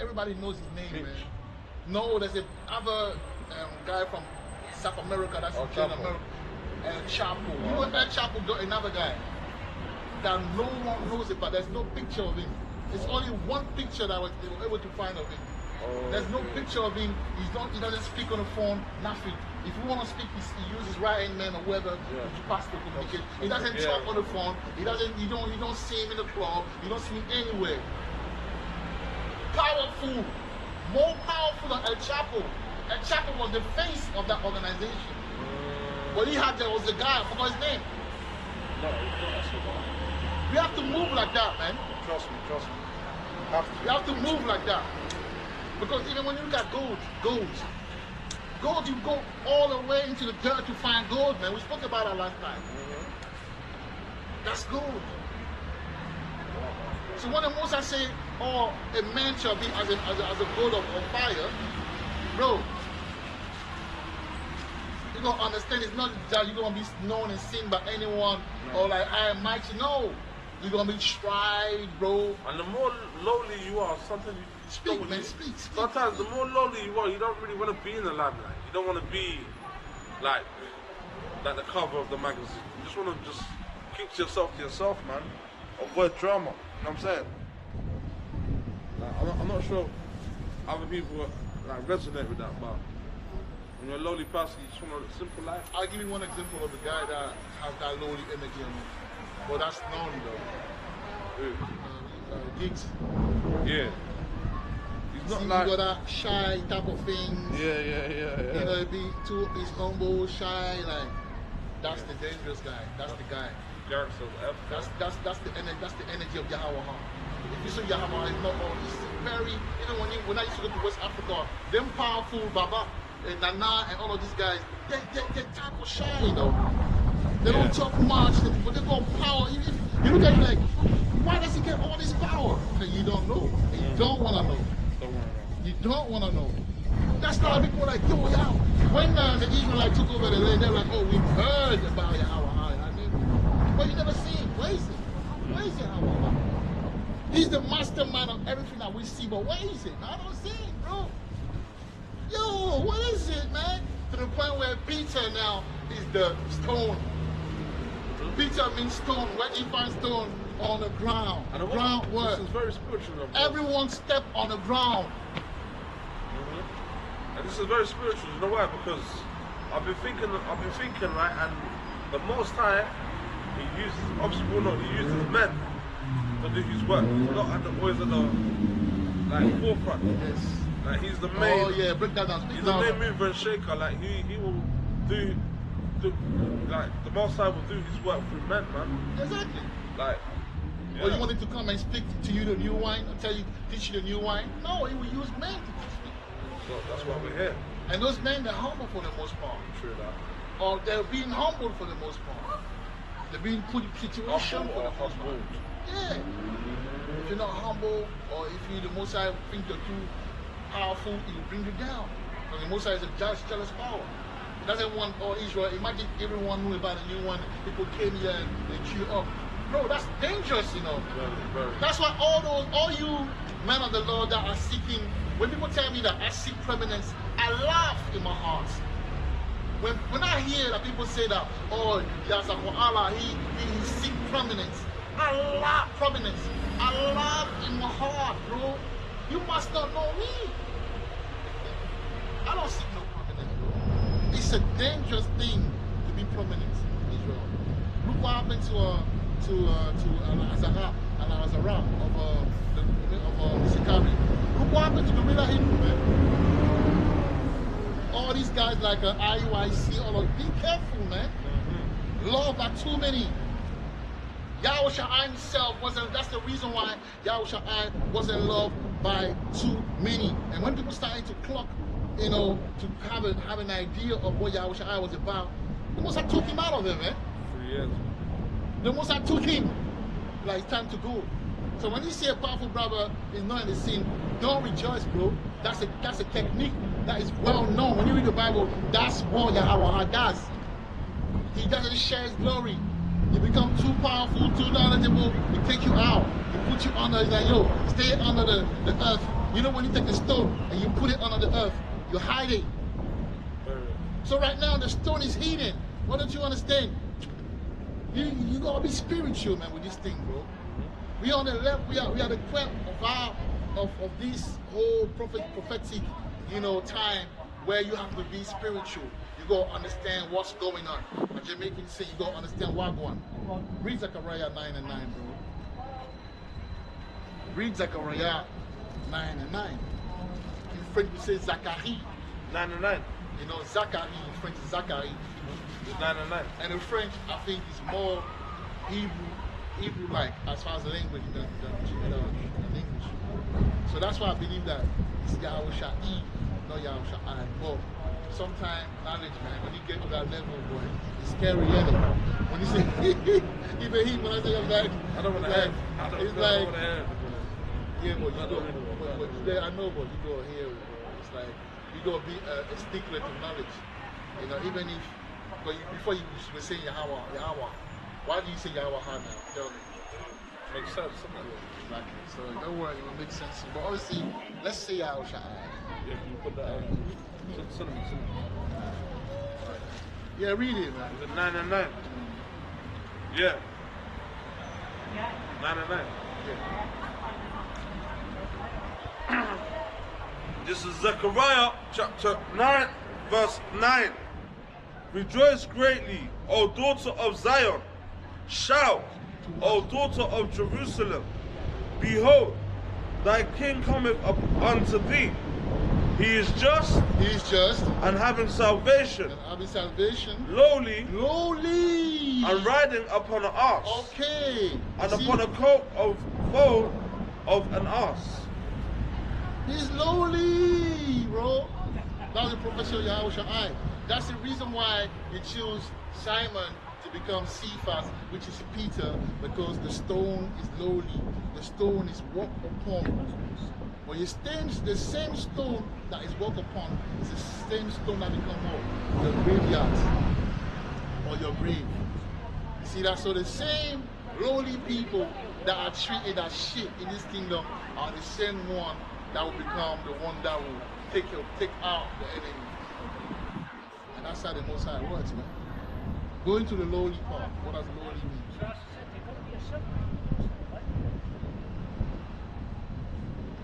everybody knows his name, man. No, there's another guy from South America that's in America. Chapo. You know that Chapo got another guy that no one knows about. There's no picture of him. There's only one picture that they were able to find of him. There's no picture of him. He doesn't speak on the phone, nothing. If you want to speak, he uses right hand man or whoever to pass the communication. He doesn't talk on the phone. You don't see him in the club. You don't see him anywhere. Powerful, more powerful than El Chapo. El Chapo was the face of that organization. What he had there was the guy. I forgot his name. No, that's not. We have to move like that, man. Trust me. We have to move like that. Because even when you look at gold, you go all the way into the dirt to find gold, man. We spoke about that last time. That's gold. So when the Moses say, oh, a man shall be as a gold of fire, bro, you're going to understand it's not that you're going to be known and seen by anyone or like I am mighty. No. You're going to be tried, bro. And the more lowly you are, sometimes you Speak, man, speak. Sometimes the more lonely you are, you don't really want to be in the limelight. You don't want to be like the cover of the magazine. You just want to just keep yourself to yourself, man. Avoid drama. You know what I'm saying? Like, I'm not sure other people like resonate with that, but when you're a lonely person, you just want a simple life. I'll give you one example of a guy that has that lonely energy on him. But that's known though. Gigs. Yeah. Not See, like, you got that shy type of thing. Yeah. You know, he's humble, shy, like that's the dangerous guy. That's the guy. That's the energy of Yahweh. If you see Yahweh, it's not all. He's very, even when I used to go to West Africa, them powerful Baba and Nana and all of these guys, they type of shy, you know. They don't talk much, but they got power. You look at it like, why does he get all this power? And you don't know. And you don't want to know. You don't want to know. That's why people are like, yo, when the Israelites took over the land, they're like, oh, we've heard about Yahweh. I mean, but you never see him. Where is he? Where is Yahweh? He's the mastermind of everything that we see, but where is it? I don't see it, bro. Yo, what is it, man? To the point where Peter now is the stone. Peter means stone. Where he finds stone? On the ground. And the ground work. This is very spiritual. Everyone step on the ground. And this is very spiritual. You know why? Because I've been thinking, right, and the Most High, he uses, obviously, he uses men to do his work. He's not always at the forefront. Yes. Like he's the main. Oh yeah, break that down. He's the main mover and shaker. Like he will do like the Most High will do his work through men, man. Exactly. Like. Yeah. Or you wanted to come and speak to you the new wine, or teach you the new wine? No, he will use men to teach me. So that's why we're here. And those men, they're humble for the most part. True that. Or they're being humbled for the most part. They're being put in situation for the most part. Yeah. If you're not humble, or if you the Most High think you're too powerful, he will bring you down. Because the Most High is a jealous power. He doesn't want all Israel. Imagine everyone knew about the new one. People came here and they cheer up. Bro, that's dangerous, you know. Very. That's why all you men of the Lord that are seeking, when people tell me that I seek prominence, I laugh in my heart. When I hear that people say that, oh, Allah, he seek prominence, I laugh prominence. I laugh in my heart, bro. You must not know me. I don't seek no prominence, bro. It's a dangerous thing to be prominent in Israel. Look what happened to Al-Azhar of Sikari. Look what happened to the Gorilla Hebrew, man. All these guys like IUIC, all of, be careful, man. Love are too many. Yahushua himself wasn't, that's the reason why Yahushua wasn't loved by too many. And when people started to clock, you know, to have an idea of what Yahushua was about, the Most High took him out of it, man. 3 years. The Most High took him. Like, it's time to go. So when you see a powerful brother is not in the scene, don't rejoice, bro. That's a technique that is well known. When you read the Bible, that's what Yahweh does. He doesn't share his glory. You become too powerful, too knowledgeable, he take you out. He put you under, he's like, yo, stay under the earth. You know when you take a stone and you put it under the earth, you hide it. So right now the stone is hidden. Why don't you understand? You gotta be spiritual, man, with this thing, bro. We on the left, we are the crap of this whole prophetic, you know, time where you have to be spiritual. You gotta understand what's going on. A Jamaican say you gotta understand what's going on. Read Zechariah 9:9, bro. Read Zechariah 9:9. In French we say Zachary. 9 You know, Zachary in French is Zachary. It's 9 And in French, I think it's more Hebrew Hebrew like as far as the language than English. So that's why I believe that it's Yahweh Shai, not Yahweh Shai. But sometimes knowledge, man, when you get to that level, boy, it's scary, isn't it? When you say even he, when I say I'm like, I don't want to like, have. it's like, Yeah, but you go, but there, I know, but you go here, it's like you go be a stickler to knowledge. You know, even if, but before you were saying Yahweh, why do you say Yahweh now? Tell me. Makes sense, doesn't it? Exactly. So don't worry, it will make sense. But obviously, let's say Yahweh. Yeah, can you put that send me. Yeah, read it, man. Is it 9 and 9? Yeah. 9 and 9. Yeah. This is Zechariah chapter 9, verse 9. Rejoice greatly, O daughter of Zion. Shout, O daughter of Jerusalem. Behold, thy king cometh up unto thee. He is just He is just and having salvation, and having salvation. lowly Lowly. and riding upon an ass, Okay. and See, upon a coat of foal of an ass. he's lowly, bro. That's the prophecy of Yahweh Shai. That's the reason why he chose Simon to become Cephas, which is Peter, because the stone is lowly. The stone is walked upon. When you stand, the same stone that is walked upon is the same stone that become what? The graveyard or your grave. You see that? So the same lowly people that are treated as shit in this kingdom are the same one that will become the one that will take out the enemy. And that's how the Most High works, man. Going to the lowly part. What does lowly mean?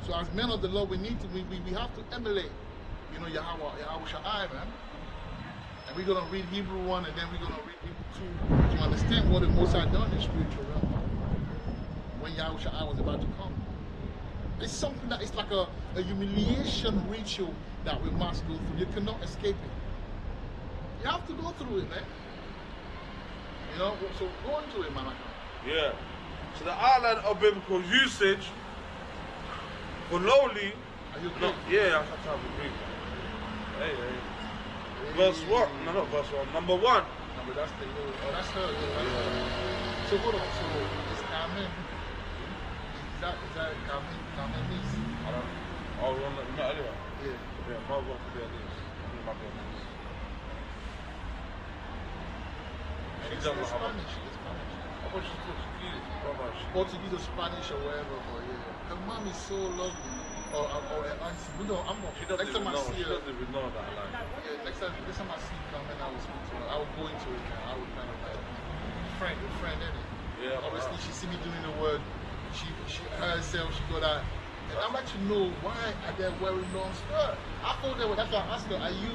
So as men of the Lord, we need to, we have to emulate, you know, Yahweh Shai, man. And we're gonna read Hebrew 1 and then we're gonna read Hebrew 2 to understand what the Most High done in the spiritual realm when Yahweh Shai was about to come. It's something that is like a humiliation ritual that we must go through. You cannot escape it. You have to go through it, man. You know, so go into it, man. Yeah. So the outline of biblical usage for lowly. Are you No, okay? yeah, I have to agree. Hey. Verse what? No, not verse 1. Number 1. No, but that's the Lord. Oh, that's her. Yeah, that's her. So hold on. So it's Carmen. Is that Carmen niece? I don't know. Oh, we met earlier. Yeah. Yeah, my work could be at this. He might be at this. It's done Spanish. what It's Spanish. I thought she spoke Portuguese, brother. Portuguese or Spanish or wherever, but yeah. Her mom is so lovely. Or her auntie. You know, She doesn't next time even I know. see She her, doesn't even know that. Like, yeah, next time I see Carmen, I will speak to her. I will go into it now. I will kind of like friend, innit? yeah, Obviously, she see me doing the work. She herself, she got that. And I'd like to know why are they wearing long skirt? I thought they were, that's why I asked her, are you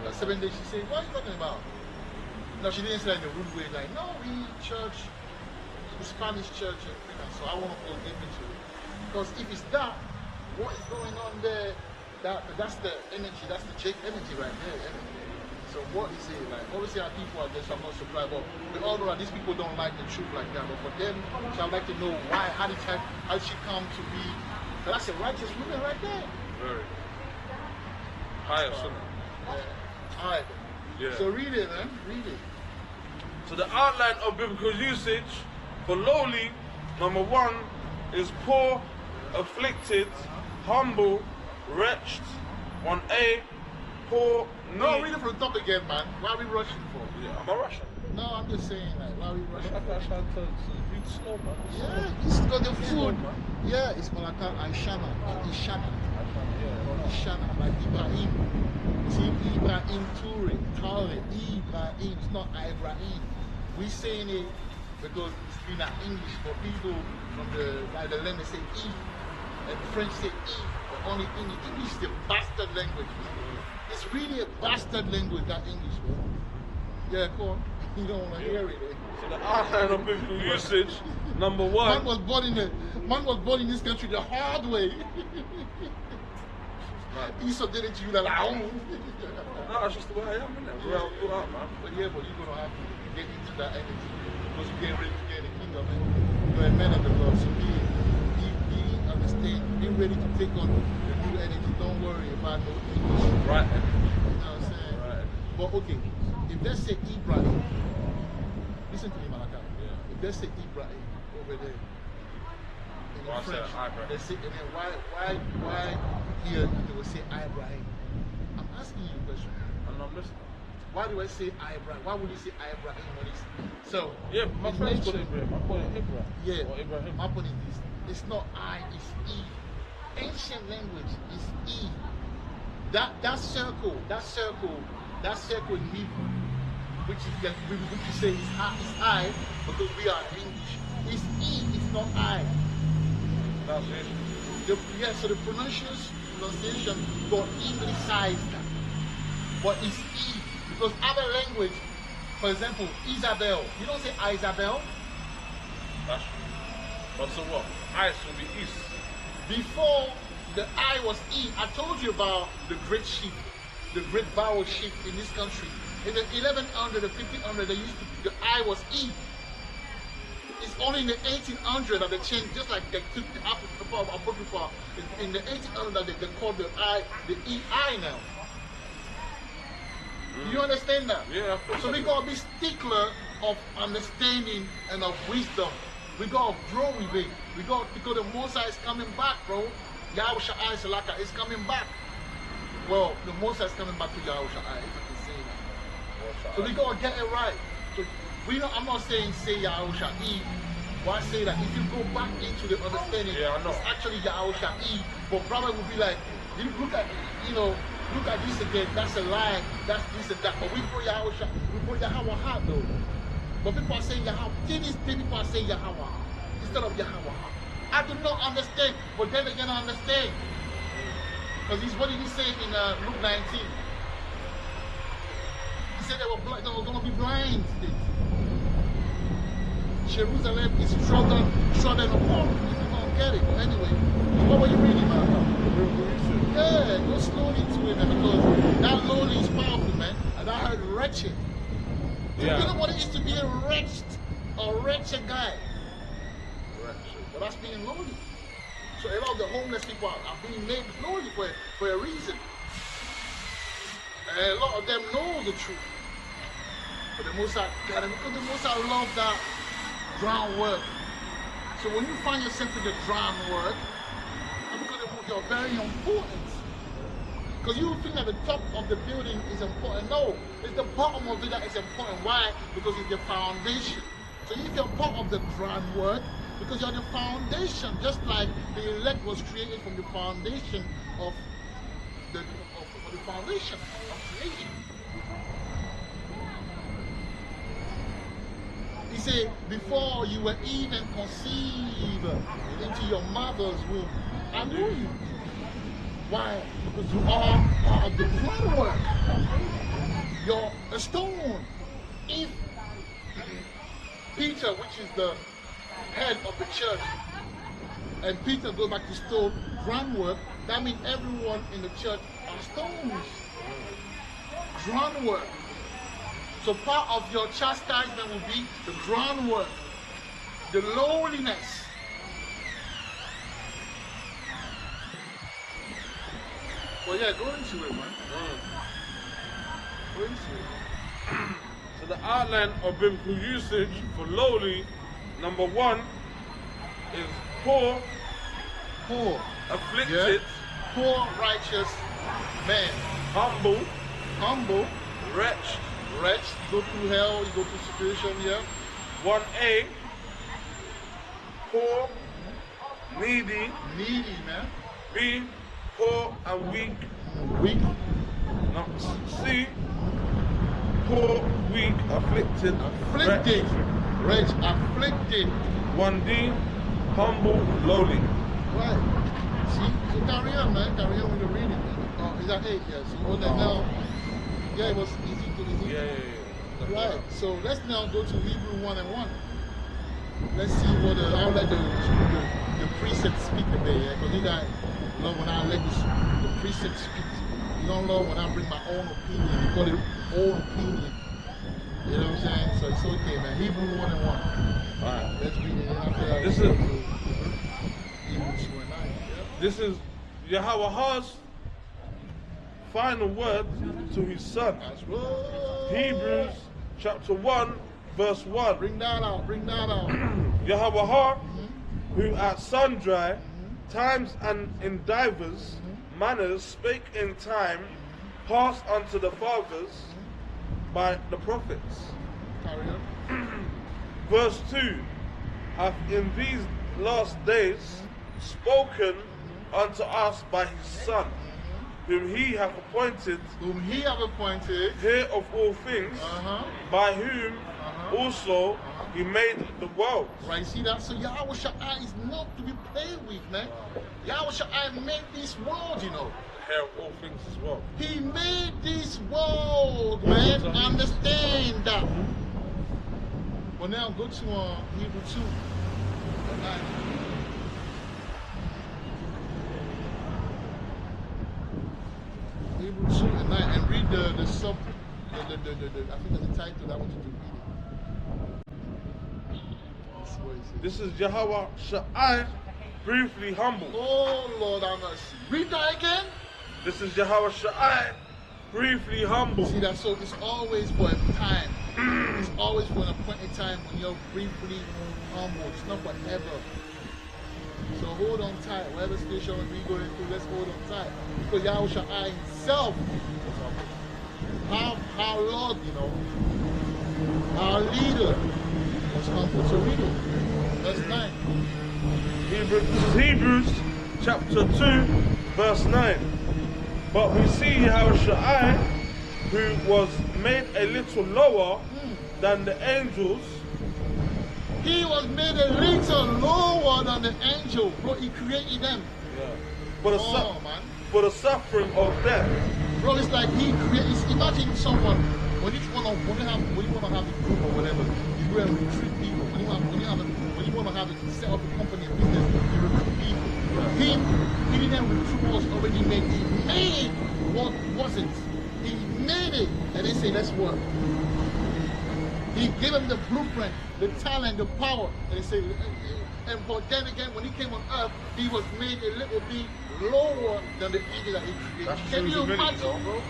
a 7 days? She said, what are you talking about? No, she didn't say that in a rude way, like, no, we church, the Spanish church in Freetown, so I want to go deep into it. Because if it's that, what is going on there, that's the energy, that's the Jake energy right there, energy. So what is it like? Obviously our people are just, I'm not surprised, but we all know that these people don't like the truth like that. But for them, so I'd like to know why, how did she come to be, so that's a righteous woman right there. very. Higher, son. Yeah. Alright. Yeah. So read it, man. Read it. So the outline of biblical usage for lowly, number 1, is poor, afflicted, humble, wretched. 1a, poor, No, needy. read it from the top again, man. Why are we rushing for? Yeah, I'm a Russian. No, I'm just saying, like, why are we rushing I for? tried to read slow, man. Yeah, he's got the food. man. Yeah, it's Malaka Aishana. Ishana. Yeah, Ishana, like Ibrahim. See, Ibrahim Toure, Ibrahim. It's not Ibrahim. We saying it because it's been an English for people from the land. They say E, and French say E. But only English is a bastard language. It's really a bastard language, that English, bro. Yeah, go on. You don't want to hear it. Eh? So the outline of biblical usage, number 1. Man was born in this country the hard way. Esau did it to you, like, oh. No, it's just the way I am, innit? Where I grew up, man. But yeah, but you're gonna have to get into that energy because you're getting ready to get in the kingdom, man. men of the Lord. So be understand, be ready to take on the new energy. Don't worry about no English. Right. You know what I'm saying? Right. But okay, if they say Ibrahim, listen to me, Malaka. Yeah. If they say Ibrahim over there in Why the say French, Ibrahim? they say, and then why here they will say Ibrahim? I'm asking you a question. I'm not listening. Why do I say Ibrahim? Why would you say Ibrahim when it's so? Yeah, my in friends call nature- it Ibrahim. I call it Ibrahim. Yeah, Or Ibrahim. my point is this: it's not I, it's E. Ancient language is E. That circle in Hebrew, which you say is I because we are English. It's E, it's not I. Pronunciation. Yeah, so the pronunciation got Englicized, but it's E because other language, for example, Isabel. You don't say Isabel. That's true. But so what? Ice will be east. Before the I was E, I told you about the great sheep, the great vowel sheep in this country. In the 1100, the 1500, they used to, the I was E. It's only in the 1800 that they changed, just like they took the apocrypha. In the 1800 that they called the I, the EI now. Do you understand that? Yeah, of course. So we gotta be stickler of understanding and of wisdom. We gotta grow with it. We gotta, because the Mosai is coming back, bro. Yahweh Shai Salaka is coming back. Well, the Mosai is coming back to Yahweh Shai, if I can say that. So we gotta get it right. So I'm not saying say Yahweh Shai. Why say that? If you go back into the understanding, Yeah, I know. it's actually Yahweh Shai. But brother will be like, you look at, look at this again, that's a lie, that's this and that. But we put Yahweh Shai, we put Yahweh Ha though. But people are saying Yahweh. Till this day, people are saying Yahweh instead of Yahweh. I do not understand, but then again, I understand. Because what did he say in Luke 19? He said they were going to be blind. Jerusalem is trodden upon. You don't get it. But anyway, what were you reading, man? Yeah, go slowly to it, man, because that lowly is powerful, man. And I heard wretched. Yeah. You know what it is to be a wretched guy? But that's being lowly. So a lot of the homeless people are being made lowly for a reason. And a lot of them know the truth. But the Most High got it because the Most High love that groundwork. So when you find yourself in the groundwork, because you're very important. Because you think that the top of the building is important. No, it's the bottom of it that is important. Why? Because it's the foundation. So if you're part of the groundwork, because you're the foundation, just like the elect was created from the foundation of the foundation of creation. He said, before you were even conceived into your mother's womb, I knew you. Why? Because you are part of the groundwork. You're a stone. If Peter, which is the head of the church, and Peter goes back to stone groundwork, that means everyone in the church are stones. Groundwork. So part of your chastisement will be the groundwork, the lowliness. Well, yeah, go into it, man. Go into it. So the outline of biblical usage for lowly, number one, is poor, afflicted, Poor, righteous man. humble, wretched. Wretched, you go through hell, you go through situation, yeah. 1A, poor, needy. Needy, man. B, poor and weak. Weak. Number C, poor, weak, afflicted, Afflicted. Wretched, afflicted. 1D, humble, lowly. Right. See? So carry on, man. Carry on with the reading, man. Oh, is that 8? Yeah. So on that now. Yeah, it was easy to easy. Yeah. Right. So let's now go to Hebrew 1 and 1. Let's see what I'll let the precept speak a bit, yeah? Because you guys love when I let the precept speak. You don't love when I bring my own opinion. You call it own opinion. You know what I'm saying? So it's okay, man. Hebrew 1 and 1. Alright. Let's read it. And after that, This is this is Yahweh's final word to his son. That's right. Hebrews chapter 1 verse 1. Bring that out. Bring that out. Yahweh, who at sundry times and in divers manners spake in time past unto the fathers by the prophets. Carry on. Verse 2, hath in these last days spoken unto us by his Son, whom he hath appointed Whom he have appointed. heir of all things, by whom also he made the world. Right, see that? So Yahweh Shai is not to be played with, man. Yahweh Shai made this world, you know. Heir of all things as well. He made this world, man. Understand that. Well, now go to Hebrew 2. Hebrew 2 and 9, and read the sub, I think that's the title that I want you to read it. This is what it says. This is Yahweh Shai, briefly humble. Oh Lord, have mercy. Read that again. This is Yahweh Shai, briefly humble. See that? So it's always for a time. It's always for an appointed time when you're briefly humble. It's not forever. So hold on tight. Whatever station we going through, let's hold on tight. Because Yahweh Shai himself was humble. Our Lord, you know, our leader was humble. So read it. Verse 9. Hebrews chapter 2 verse 9. But we see Yahweh Shai, who was made a little lower than the angels. He was made a little lower than the angel. Bro, he created them. For the, Man. for the suffering of death. Bro, it's like he creates. Imagine someone when you want to have a group or whatever, you go and recruit people. When you want to have set up a company, a business, you recruit people. He didn't recruit us already made. He made what wasn't. He made it, and they say let's work. He gave him the blueprint, the talent, the power, and they say. But then again, when he came on earth, he was made a little bit lower than the angel that he created. Can you imagine, bro?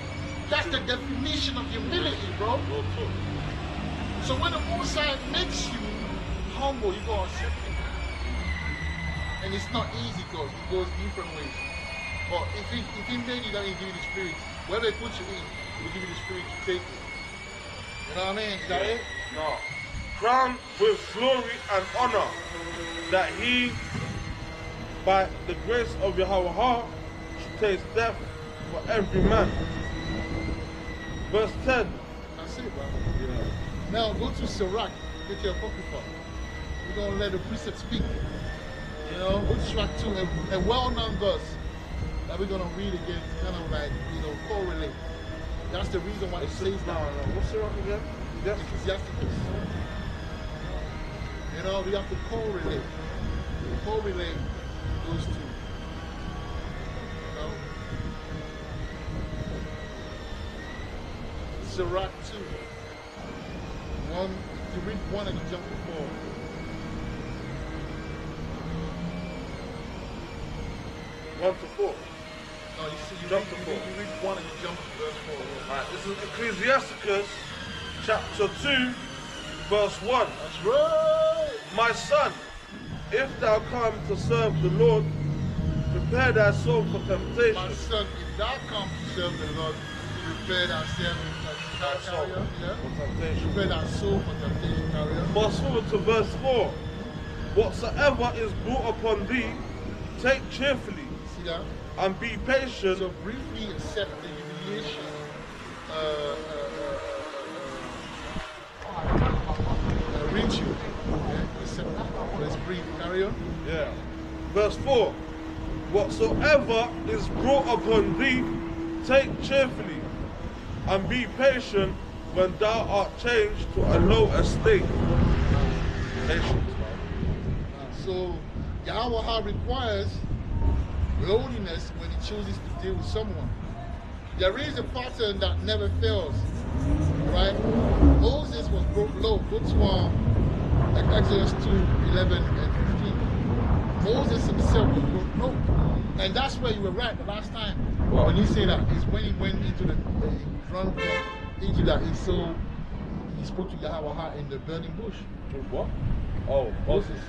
That's the definition of humility, bro. So when the Most High makes you humble, you go on accept it. And it's not easy because it goes different ways. But if he made you, that he give you the spirit. Wherever he puts you in, he will give you the spirit to take it. You know what I mean? Is that it? No. Crowned with glory and honor, that he, by the grace of Yahweh, should taste death for every man. Verse 10. That's it, bro. Now go to Sirach, get your apocrypha. We're going to let the precept speak. You know, go to Sirach 2, a well-known verse that we're going to read again to kind of like, you know, correlate. That's the reason why it says No, that. what's Sirach again? Ecclesiasticus. You know, we have to correlate. Correlate those two. You know? Sirach 2. You read 1 and you jump to 4. One to 4. No, you see, Jump to 4. You read 1 and you jump to verse 4. Alright, this is Ecclesiasticus chapter 2, verse 1. That's right. My son, if thou come to serve the Lord, prepare thy soul for temptation. My son, if thou come to serve the Lord, prepare thyself for temptation. For temptation. Prepare thy soul for temptation. Carry on. Fast forward to verse 4. Whatsoever is brought upon thee, take cheerfully, See that? and be patient. So briefly accept the humiliation. Reach you. Okay? Accept that. Let's breathe. Carry on. Yeah. Verse 4. Whatsoever is brought upon thee, take cheerfully, and be patient when thou art changed to a low estate. Patience. So Yahweh requires lowliness when he chooses to deal with someone. There is a pattern that never fails. Right? Moses was brought low. Go to Exodus 2, 11 and 15. Moses himself wrote no. And that's where you were right the last time. What? When you say that, is when he went into the run into that he spoke to Yahweh in the burning bush. What? Oh, Moses.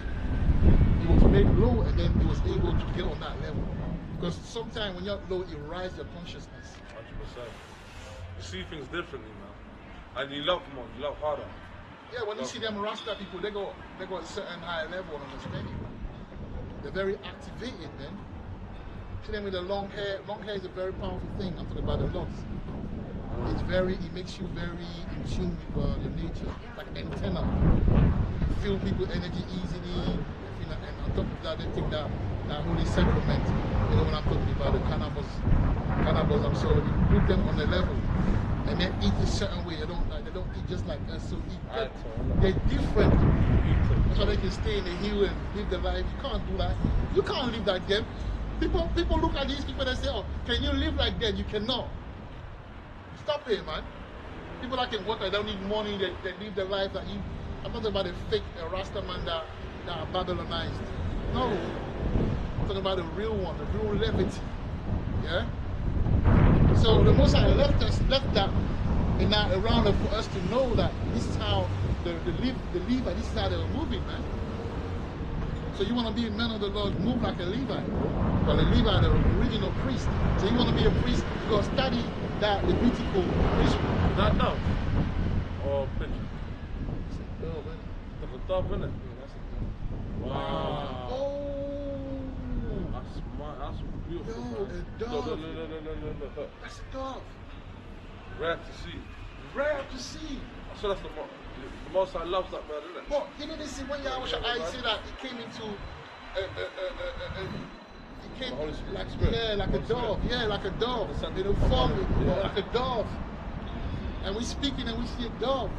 He was made low and then he was able to get on that level. Because sometimes when you're low, it rises your consciousness. 100%. You see things differently, man. And you love more, you love harder. Yeah, when you see them Rasta people, they go at a certain high level of understanding. They're very activated, man. See them with the long hair. Long hair is a very powerful thing. I'm talking about the locks. It makes you very in tune with your nature, like antenna. You feel people's energy easily. And on top of that, they take that holy sacrament. You know when I'm talking about the cannabis, I'm sorry, you put them on the level. And they eat a certain way. They don't eat just like us. So they're different. So they can stay in the hill and live their life. You can't do that. You can't live like them. People look at these people and say, "Oh, can you live like them?" You cannot. Stop it, man. People that can work, they don't need money. They live their life that you. I'm not talking about a fake Rasta man that are Babylonized. No. I'm talking about the real one, the real levity. Yeah. So the Most High left that in that around for us to know that this is how the Levite, this is how they're moving, man. So you want to be a man of the Lord, move like a Levite. But the Levite, the original priest. So you want to be a priest, you got to study that Levitical priesthood. That dove? Or pigeon? It's a dove, man. That's a dove, isn't it? That's a dove. Wow. Oh. That's beautiful. Yo, man. a dove. Look. That's a dove. Rare to see. Rare to see. So that's the most I love that bird, isn't it? But you didn't see when I say that it came into it came The Holy Spirit. like Spirit. like a Holy dove. Spirit. Yeah, like a dove. The Son- You know, form Yeah. like a dove. And we speaking and we see a dove.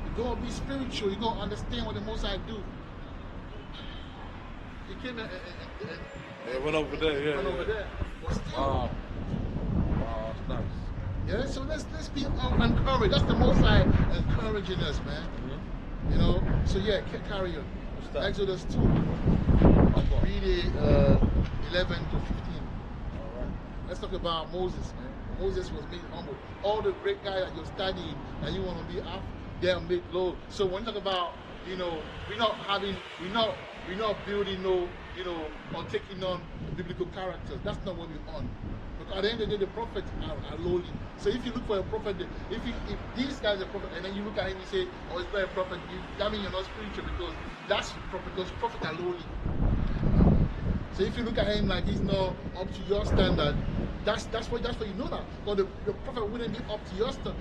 You're gonna be spiritual, you're gonna understand what the Most High do. He came and Yeah, went over there, yeah. went yeah. over there. But still, Wow, that's nice. yeah, so let's be encouraged. That's the Most High encouraging us, man. You know, so yeah, carry on. What's that? Exodus 2. Okay. Read it 11 to 15. Alright. Let's talk about Moses, man. Moses was made humble. All the great guys that you're studying and you want to be up, they're made low. So when you talk about, you know, we're not building no, you know, or taking on biblical characters. That's not what we're on. Because at the end of the day, the prophets are lowly. So if you look for a prophet, if this guy's a prophet, and then you look at him and say, "Oh, it's not a prophet," that means you're not spiritual because that's prophet. Because prophets are lowly. So if you look at him like he's not up to your standard, that's what you know that. But the prophet wouldn't be up to your standard.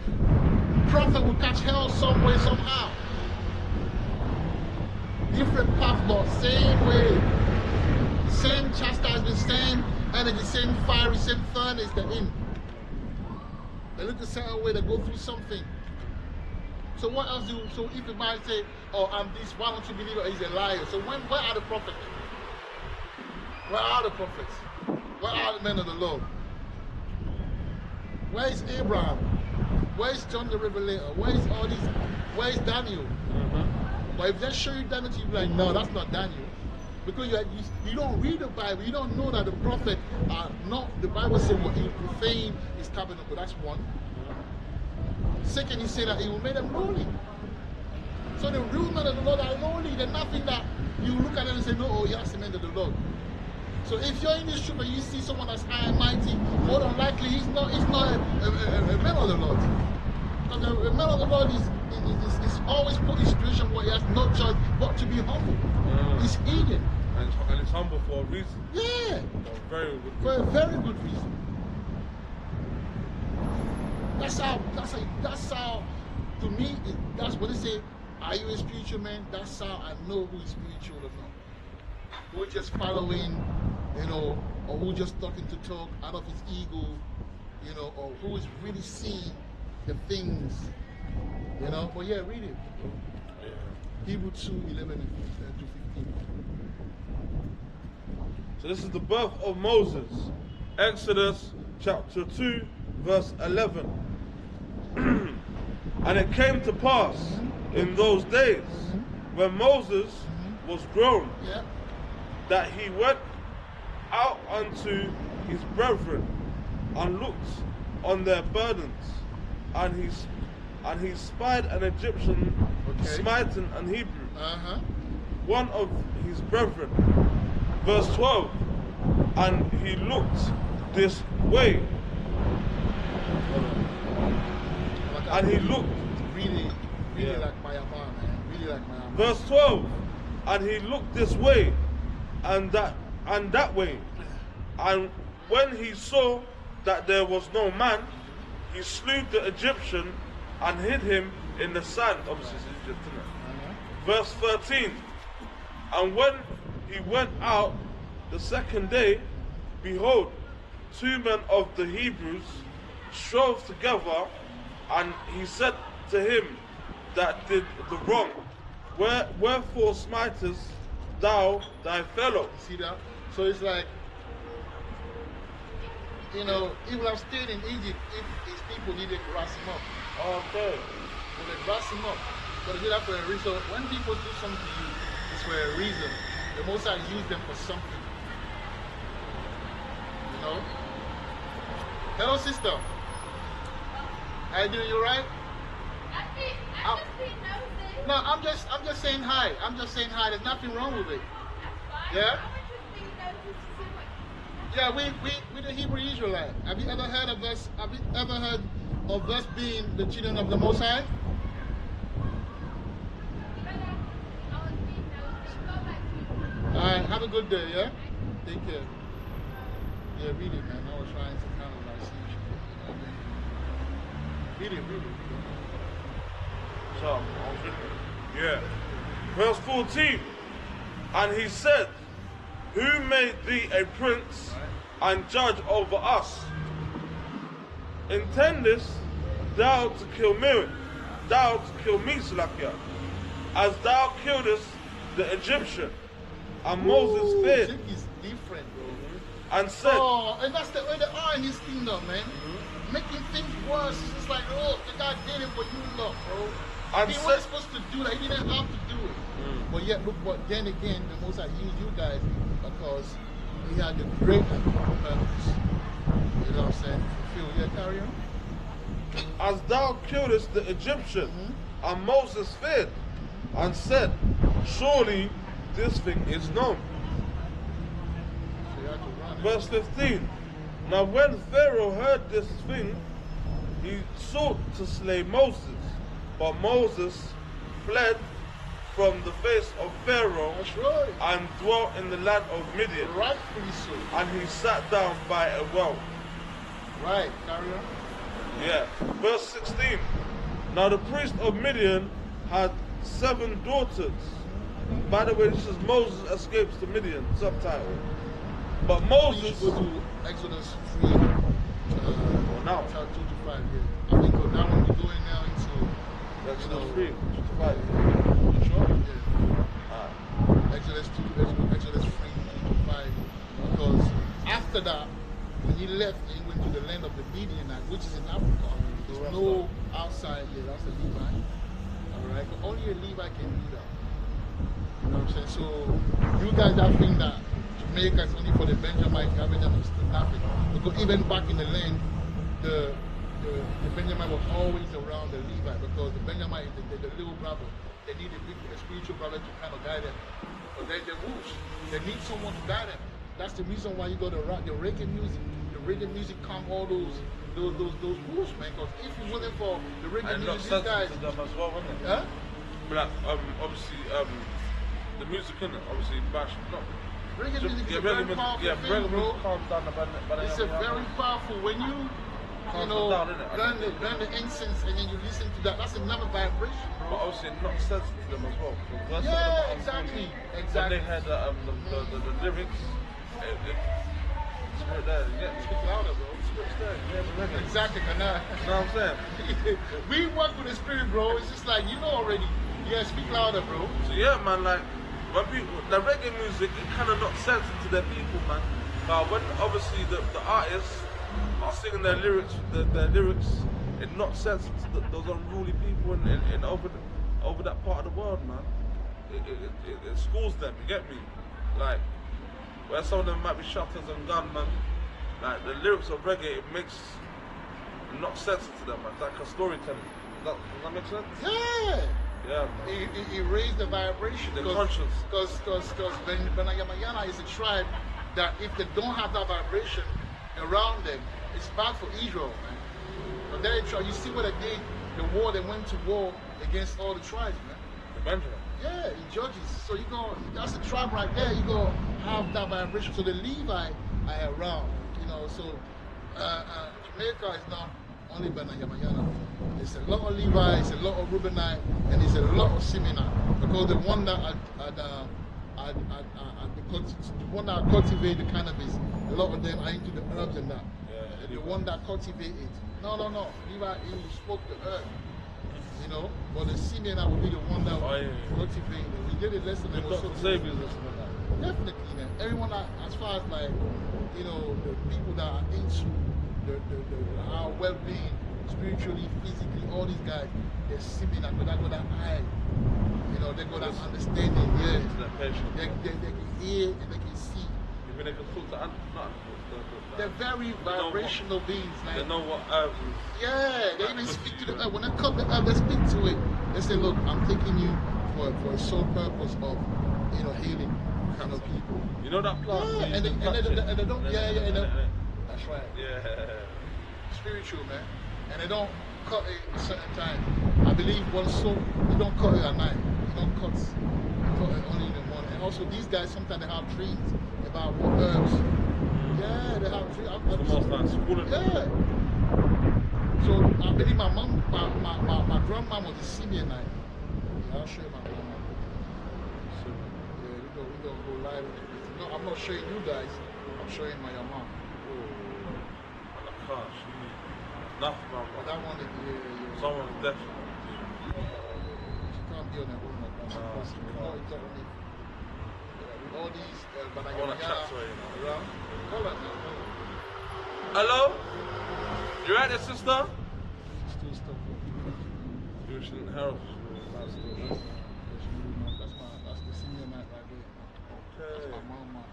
Prophet will catch hell some way, somehow. Different path, but same way. Same chastisement, same energy, same fiery, same furnace they're in. They look a certain way, they go through something. So what else do you, so if the man say, "Oh, I'm this," why don't you believe it? He's a liar. So where are the prophets? Where are the prophets? Where are the men of the Lord? Where is Abraham? Where is John the Revelator? Where is all these? Where is Daniel? But if they show you Daniel, you'll be like, "No, that's not Daniel." Because you don't read the Bible, you don't know that the prophet are not, the Bible says what he will profane his tabernacle, that's one. Second, he said that he will make them lowly. So the real men of the Lord are lowly. They're nothing that you look at them and say, "No, oh, he has the men of the Lord." So if you're in this troop and you see someone that's high and mighty, more than likely he's not a man of the Lord. Because the man of the Lord is always put in a situation where he has no choice but to be humble. He's eating. And it's humble for a reason. Yeah. For a very good reason. For a very good reason. That's how, to me, that's what they say, "Are you a spiritual man?" That's how I know who is spiritual or not. Who is just following, you know, or who just talking to talk out of his ego, you know, or who is really seeing the things, you know. But yeah, read it. Yeah. Hebrew 2, 11 to 15. So this is the birth of Moses. Exodus chapter 2, verse 11. And it came to pass in those days when Moses was grown Yeah. that he went out unto his brethren and looked on their burdens, and he spied an Egyptian smiting an Hebrew, one of his brethren. Verse 12, and he looked this way, and he looked. Really like Myanmar, man. Really like Myanmar. Verse 12, and he looked this way, and that way, and when he saw that there was no man, he slew the Egyptian and hid him in the sand. Obviously, it's Egypt, isn't it? Verse 13, and when he went out the second day, behold, 2 men of the Hebrews strove together, and he said to him that did the wrong, wherefore smitest thou thy fellow? See that? So it's like, you know, he would have stayed in Egypt if his people needed to grass him up. Okay. So they grass him up. But they did that for a reason. So when people do something to you, it's for a reason. The Most High use them for something. You know? Hello, sister. How you doing? You alright? No, I'm just saying hi. I'm just saying hi. There's nothing wrong with it. Yeah? Yeah, we the Hebrew Israelite. Have you ever heard of us? Have you ever heard of us being the children of the Most High? Alright, have a good day, yeah? Take care. Yeah, read it, man. I was trying to kind of like see. Read it. So, yeah. Verse 14, and he said, who made thee a prince and judge over us? Intendest thou to kill me, Salakia, as thou killedest the Egyptian? And Moses feared Egypt is different, bro. and said, Oh, and that's the way they are in his kingdom, man. Making things worse. It's just like, oh, the guy did it for you, look, bro. And He said- wasn't supposed to do that. He didn't have to do it. But yet, look, but then again, the Most High used you guys because he had the greater purpose. You know what I'm saying? Fulfill. Yeah, carry on. as thou killedest the Egyptian. And Moses feared and said, surely this thing is known. So you had to run. Verse 15. Now when Pharaoh heard this thing, he sought to slay Moses. But Moses fled from the face of Pharaoh That's right. and dwelt in the land of Midian. Rightfully so. And he sat down by a well. Right, carry on. Yeah. Verse 16. Now the priest of Midian had 7 daughters. By the way, this is Moses escapes to Midian, subtitle. But Moses... Please go to Exodus 3. now. Chapter 2 to 5 here. I think now when we're going now into Exodus 3, 5. You sure? Ah. Exodus 2, Exodus 3 to 5. Because after that, when he left, he went to the land of the Midianites, which is in Africa. There's no outside here. That's a Levi. Alright? But only a Levi can do that. You know what I'm saying? So, you guys that think that Jamaica is only for the Benjamites, Benjamin is still nothing. Because even back in the land, the Benjamin was always around the Levi because the Benjamin is the little brother. They need a spiritual brother to kind of guide them. But they're the wolves. They need someone to guide them. That's the reason why you go to the reggae music. The reggae music come all those wolves, man. Because if it wasn't for the reggae And music, not these guys, to them as well, wasn't it? huh? But obviously, the music in it, obviously, bash, not. Reggae music is a very powerful thing, bro. calms down the It's a very powerful. When you know, down, innit? learn the incense and then you listen to that, that's another vibration, But bro. obviously, not sensitive to them as well. Because Yeah, exactly. When Exactly. they heard the lyrics, spirit there, yeah, Speak louder, bro. spirit's there, yeah, the reggae. Exactly, Kana. You know what I'm saying? We work with the spirit, bro. It's just like, you know already. Yeah, speak louder, bro. So yeah, man, like when people, the reggae music, it kind of knocks sense into their people, man. But when obviously the artists are singing their lyrics, it knocks sense into those unruly people in over that part of the world, man. It schools them. You get me? Like where some of them might be shutters and gunmen, like the lyrics of reggae, it makes not sense to them, man. It's like a storytelling. Does that make sense? Yeah. Yeah. He raised the vibration. The conscience. Because Benayamayana is a tribe that if they don't have that vibration around them, it's bad for Israel, man. But then you see what they did, the war, they went to war against all the tribes, man. The Benjamin. Yeah, in Judges. So you go, that's the tribe right there, you go have that vibration. So the Levi are around, you know, so Jamaica is not only Benayamayana. It's a lot of Levi, it's a lot of Reubenite, and it's a lot of Simeonite. Because the one that cultivate the cannabis, a lot of them are into the herbs and that. Yeah, the one that cultivate it. No. Levi, he spoke the herb. You know, but the Simeonite would be the one that would cultivate it. We did a lesson that was so Saviors. Definitely, man. Everyone that, as far as like, you know, the people that are into our well-being, spiritually, physically, all these guys, they're Simeonite, but they got that eye. You know, they got that understanding. Yeah, they can hear and they can see. Even they can talk to animals. They're very vibrational beings, man. They know what herbs is. Yeah, they even speak to the herb. When they cut the herb, they speak to it. They say, look, I'm taking you for a sole purpose of, you know, healing, you know, people. You know that plant? Yeah, and they don't, that's right. Yeah. Spiritual, man. And they don't cut it at a certain time. I believe one soap, they don't cut it at night. They don't cut it only in the morning. And also these guys, sometimes they have dreams about what herbs. Yeah, they have dreams. Yeah. So I believe my grandma was a Simeonite. Yeah, I'll show you my grandma. Yeah, we gonna go live. No, I'm not showing you guys. I'm showing my mom. Nothing, man. That one is, yeah. Someone's definitely. She can't be on her own like that. Because you know, it's only with all these I want to chat to her, you know. around. Hold on now. Hello? You right there, sister? She's still stuck. You shouldn't help. That's the senior night right there. That's my mom.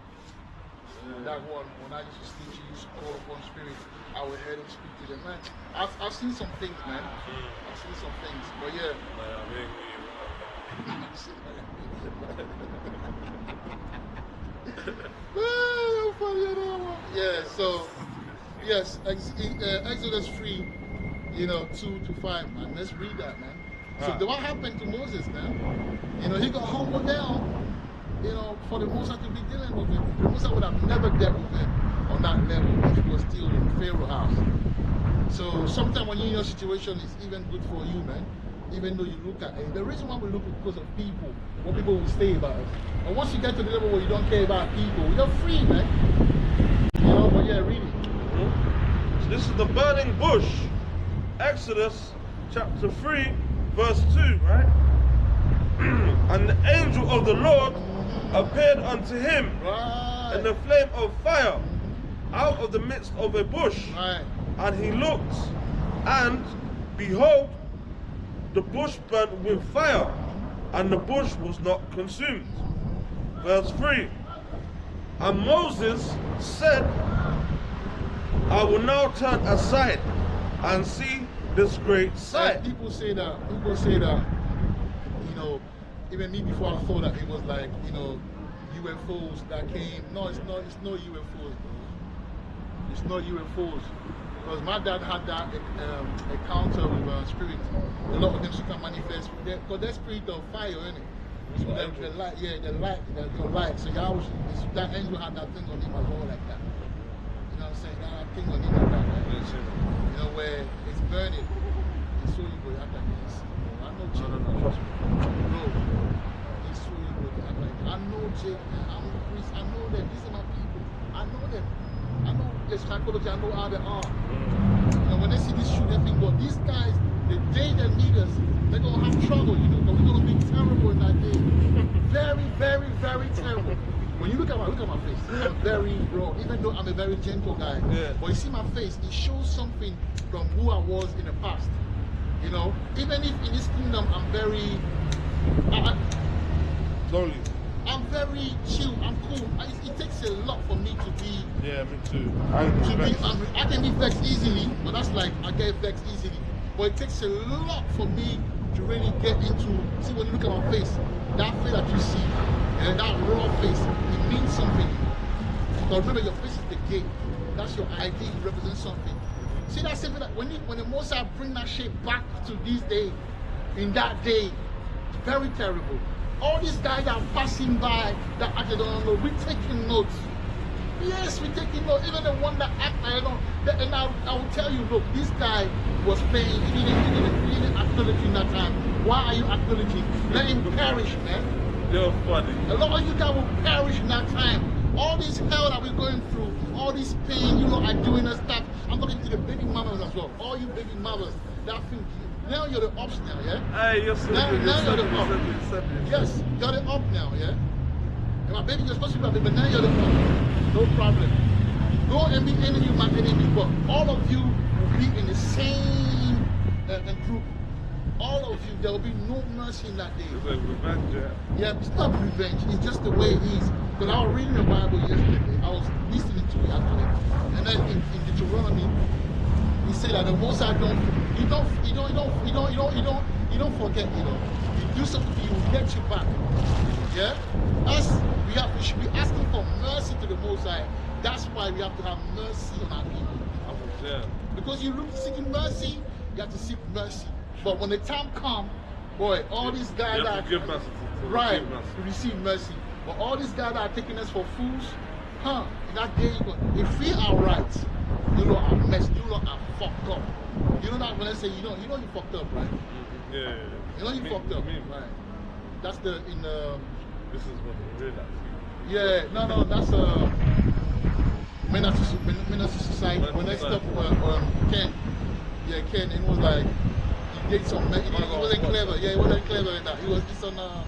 That one, when I used to sleep, she used to call upon spirits. I would hear them speak to them, man. I've seen some things, man. I've seen some things, but yeah. Yeah, so yes, Exodus 3, you know, 2 to 5, man. Let's read that, man. So what happened to Moses, man? You know, he got humbled down. You know, for the Moses to be dealing with him. The Moses would have never dealt with him on that level if he was still in Pharaoh's house. So sometimes when you're in your situation, it's even good for you, man. Even though you look at it. The reason why we look is because of people, what people will say about us. And once you get to the level where you don't care about people, you're free, man. You know, but yeah, read it. So this is the burning bush. Exodus chapter 3, verse 2, right? And the angel of the Lord appeared unto him in the flame of fire out of the midst of a bush. And he looked, and behold, the bush burnt with fire, and the bush was not consumed. Verse 3. And Moses said, I will now turn aside and see this great sight. People say that, you know, even me before I thought that it was like, you know, UFOs that came. No, it's no UFOs. It's not UFOs. Because my dad had that encounter with spirit. A lot of them she can manifest. Because they're spirit of fire, isn't it? So the light, the light. So that angel had that thing on him as well, like that. You know what I'm saying? That thing on him like that, right? You know, where it's burning. It's so you go, I know Jake. No, trust me. Bro, it's so you go, I know Jake, I'm Chris, I know them. These are my people. I know them. I know there's psychology, I know how they are. You know, when they see this shoe, they think, well, these guys, the day they meet us, they're going to have trouble, you know, but we're going to be terrible in that day. Very, very, very terrible. When you look at my face, I'm very raw, even though I'm a very gentle guy. Yeah. But you see my face, it shows something from who I was in the past. You know, even if in this kingdom I'm very... Slowly. I'm very chill, I'm cool. It takes a lot Yeah, me too. I can be vexed easily, but that's like I get vexed easily. But it takes a lot for me to really get into. See, when you look at my face, that face that you see, and that raw face, it means something. But remember, your face is the gate. That's your ID. It represents something. See, that's something that when the Mosai bring that shit back to this day, in that day, it's very terrible. All these guys that are passing by that actually don't know, we're taking notes. Yes, we're taking notes. Even the one that act, I don't. And I will tell you, look, this guy was paying. He didn't acknowledge in that time. Why are you acknowledging? Let him perish, man. You're funny. A lot of you guys will perish in that time. All this hell that we're going through, all this pain, you know, are doing us stuff. I'm talking to the baby mamas as well. All you baby mamas, that feel. Now you're the ups now, yeah? Hey, you're so Now good. you're the up. You're Yes, you're the up now, yeah? And my baby, you're supposed to be baby, but now you're the up. No problem. Go and be enemy, my enemy, but all of you will be in the same group. All of you, there will be no mercy in that day. It's like revenge, yeah. Yeah, it's not revenge. It's just the way it is. Because I was reading the Bible yesterday. I was listening to it actually, and then in Deuteronomy, he said that the Most High don't forget. You know, you do something, he will get you back. Yeah, we should be asking for mercy to the Most High. That's why we have to have mercy on our people. Yeah. Because you look seeking mercy, you have to seek mercy. But when the time comes, boy, all these guys You have to give mercy right receive mercy. to receive mercy. But all these guys that are taking us for fools, in that day, if we are right, you know are messed, you know are fucked up. You know that when I say you know you fucked up, right? Yeah. You know you fucked up, right? That's the in the. This is what they realize. Yeah, no, that's Menace to Society. When I stopped Ken, Ken, it was like he did some. He wasn't clever. Yeah, he wasn't clever in that. It's on how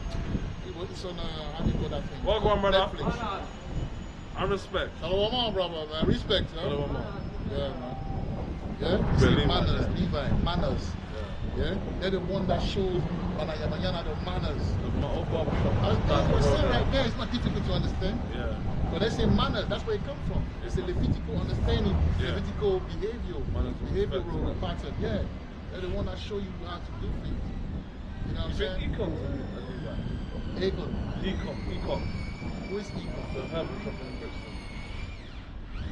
do you call that thing? Welcome, on, brother. Netflix. I respect. Shalom, brother, man. Respect, huh? Shalom. Yeah, man. Yeah? You see, manners, Levi, manners. Yeah? They're the one that shows Manayana the manners. My old barbershop. That's what's said right there. It's not difficult to understand. Yeah. But they say manners, that's where it comes from. It's a Levitical understanding, Yeah. Levitical behavioral respect. pattern. Yeah. They're the one that show you how to do things. You know what I'm saying? Egon. Econ. Who is Egon? The herbal shop in Brixton.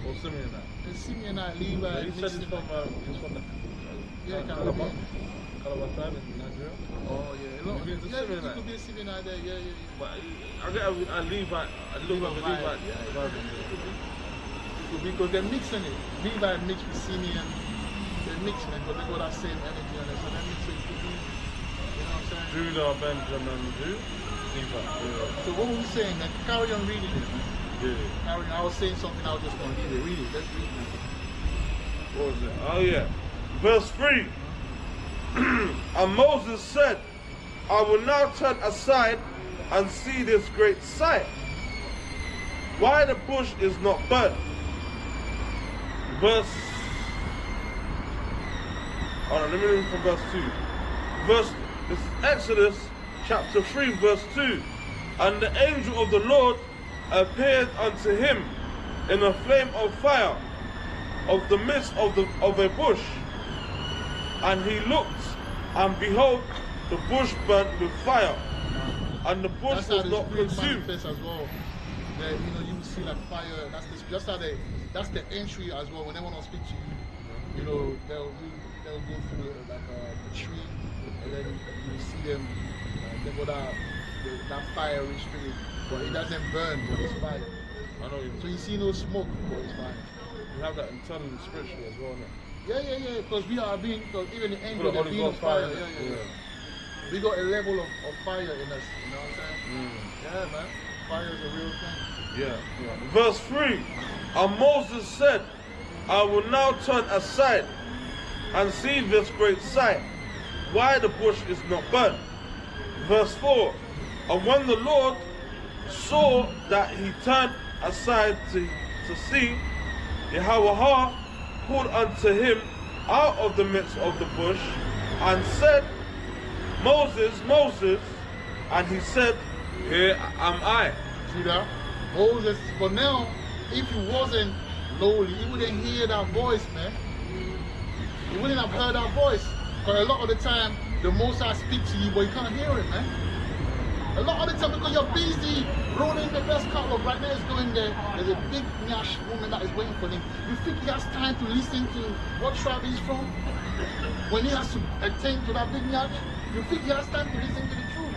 Or Simeon now. It's Simeon and Levi. He said he's from the Yeah, Calabar. Calabar time in Nigeria. Oh, yeah. Look, He's a yeah, Simeon it could be a Simeon there. Yeah. But I get a Levi. I look at the Levi. Because they're mixing it. Levi mixed with Simeon. They're mixing it, but they got that same energy on it. So that makes it could be, you know what I'm saying? Judah, Benjamin, who? Levi. So what were we saying? Like, carry on reading it. Yeah. Carry on. I was saying something, I was just going to read it. Read it. Let's read it. What was it? Oh yeah. Verse 3. And Moses said, I will now turn aside and see this great sight. Why the bush is not burnt. Let me read from verse 2. This is Exodus chapter 3, verse 2. And the angel of the Lord appeared unto him in a flame of fire of the midst of a bush. And he looked, and behold, the bush burnt with fire, and the bush was not consumed. As well. That, you know, you will see like fire. That's the entry as well. When they want to speak to you, you know, they'll go through like a tree, and then you will see them. They got that fiery spirit, but it doesn't burn, but it's fire. I know. So you see no smoke, but it's fire. You have that internally spiritually as well, no? Yeah. Because we are being, because even the angel, Full of they're Holy being Ghost fire. fire. Yeah. We got a level of fire in us. You know what I'm saying? Yeah, man. Fire is a real thing. Yeah. Verse 3. And Moses said, I will now turn aside and see this great sight, why the bush is not burnt. Verse 4. And when the Lord saw that he turned aside to see, Yahweh called unto him out of the midst of the bush and said, Moses, Moses. And he said, Here am I. See that? Moses, but now, if he wasn't lowly, he wouldn't hear that voice, man. He wouldn't have heard that voice. Because a lot of the time, the Most High speaks to you, but you can't hear it, man. A lot of the time, because you're busy rolling the best car. Look, right now he's going there. There's a big Nyash woman that is waiting for him. You think he has time to listen to what tribe he's from? When he has to attend to that big Nyash? You think he has time to listen to the truth?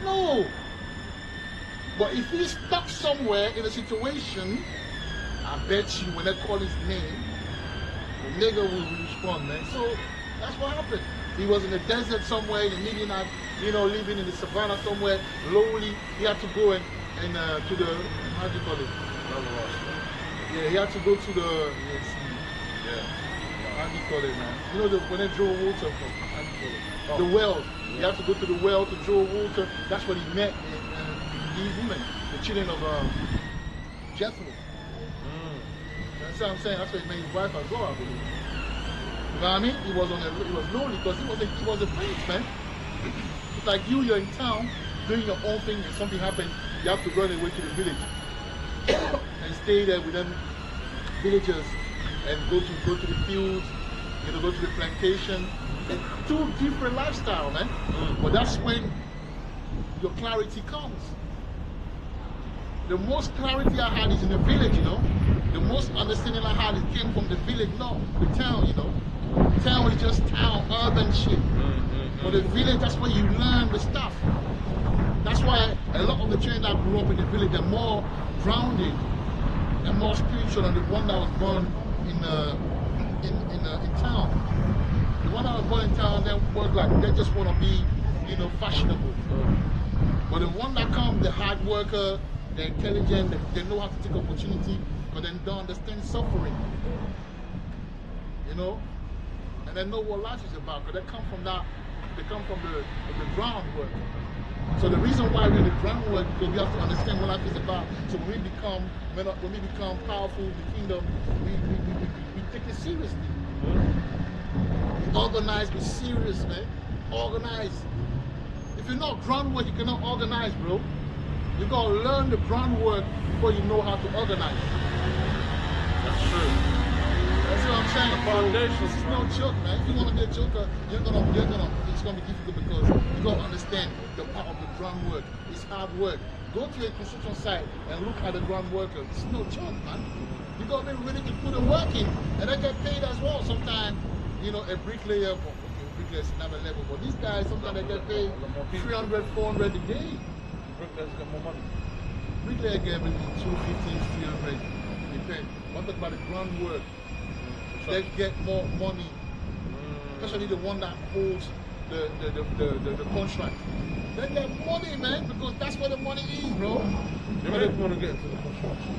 No. But if he's stuck somewhere in a situation, I bet you when they call his name, the nigga will respond, man. So that's what happened. He was in the desert somewhere, in the Midianite, you know, living in the savannah somewhere, lowly. He had to go and to the, how do you call it? Yeah, he had to go to the, how do you call it, man? You know, when they draw water from, how do you call it? The well. He had to go to the well to draw water. That's what he met these women, the children of Jethro. That's what I'm saying. That's what he made his wife as well, I believe. You know what I mean? He was lonely because he was a prince, man. It's like you're in town doing your own thing, and something happened, you have to run away to the village and stay there with them villagers and go to the fields, you know, go to the plantation. Two different lifestyles, man. But that's when your clarity comes. The most clarity I had is in the village, you know. The most understanding I had it came from the village, not the town, you know. Town is just town, urban shit. But the village, that's where you learn the stuff. That's why a lot of the children that grew up in the village are more grounded and more spiritual than the one that was born in town. The one that was born in town, they just want to be, you know, fashionable. But the one that comes, the hard worker, they're intelligent, they know how to take opportunity, but then don't understand suffering. You know? And they know what life is about, because they come from the groundwork. So the reason why we're in the groundwork, because we have to understand what life is about. So when we become powerful in the kingdom, we take it seriously. Organize, be serious, man. Organize. If you're not groundwork, you cannot organize, bro. You gotta learn the groundwork before you know how to organize. That's true. That's what I'm saying. Foundation. This is no joke, man. If you wanna be a joker, it's gonna be difficult because you gotta understand the part of the groundwork. It's hard work. Go to a construction site and look at the groundwork. It's no joke, man. You gotta be ready to put the work in, and they get paid as well. Sometimes, you know, a bricklayer. Bricklayers another level, but these guys sometimes they get paid 300, 400 a day. Bricklayers get more money. Bricklayer get maybe 250, 300. Depends. What about the groundwork? They get more money, especially the one that holds the contract. They get money, man, because that's where the money is, bro. You really want to get into the construction.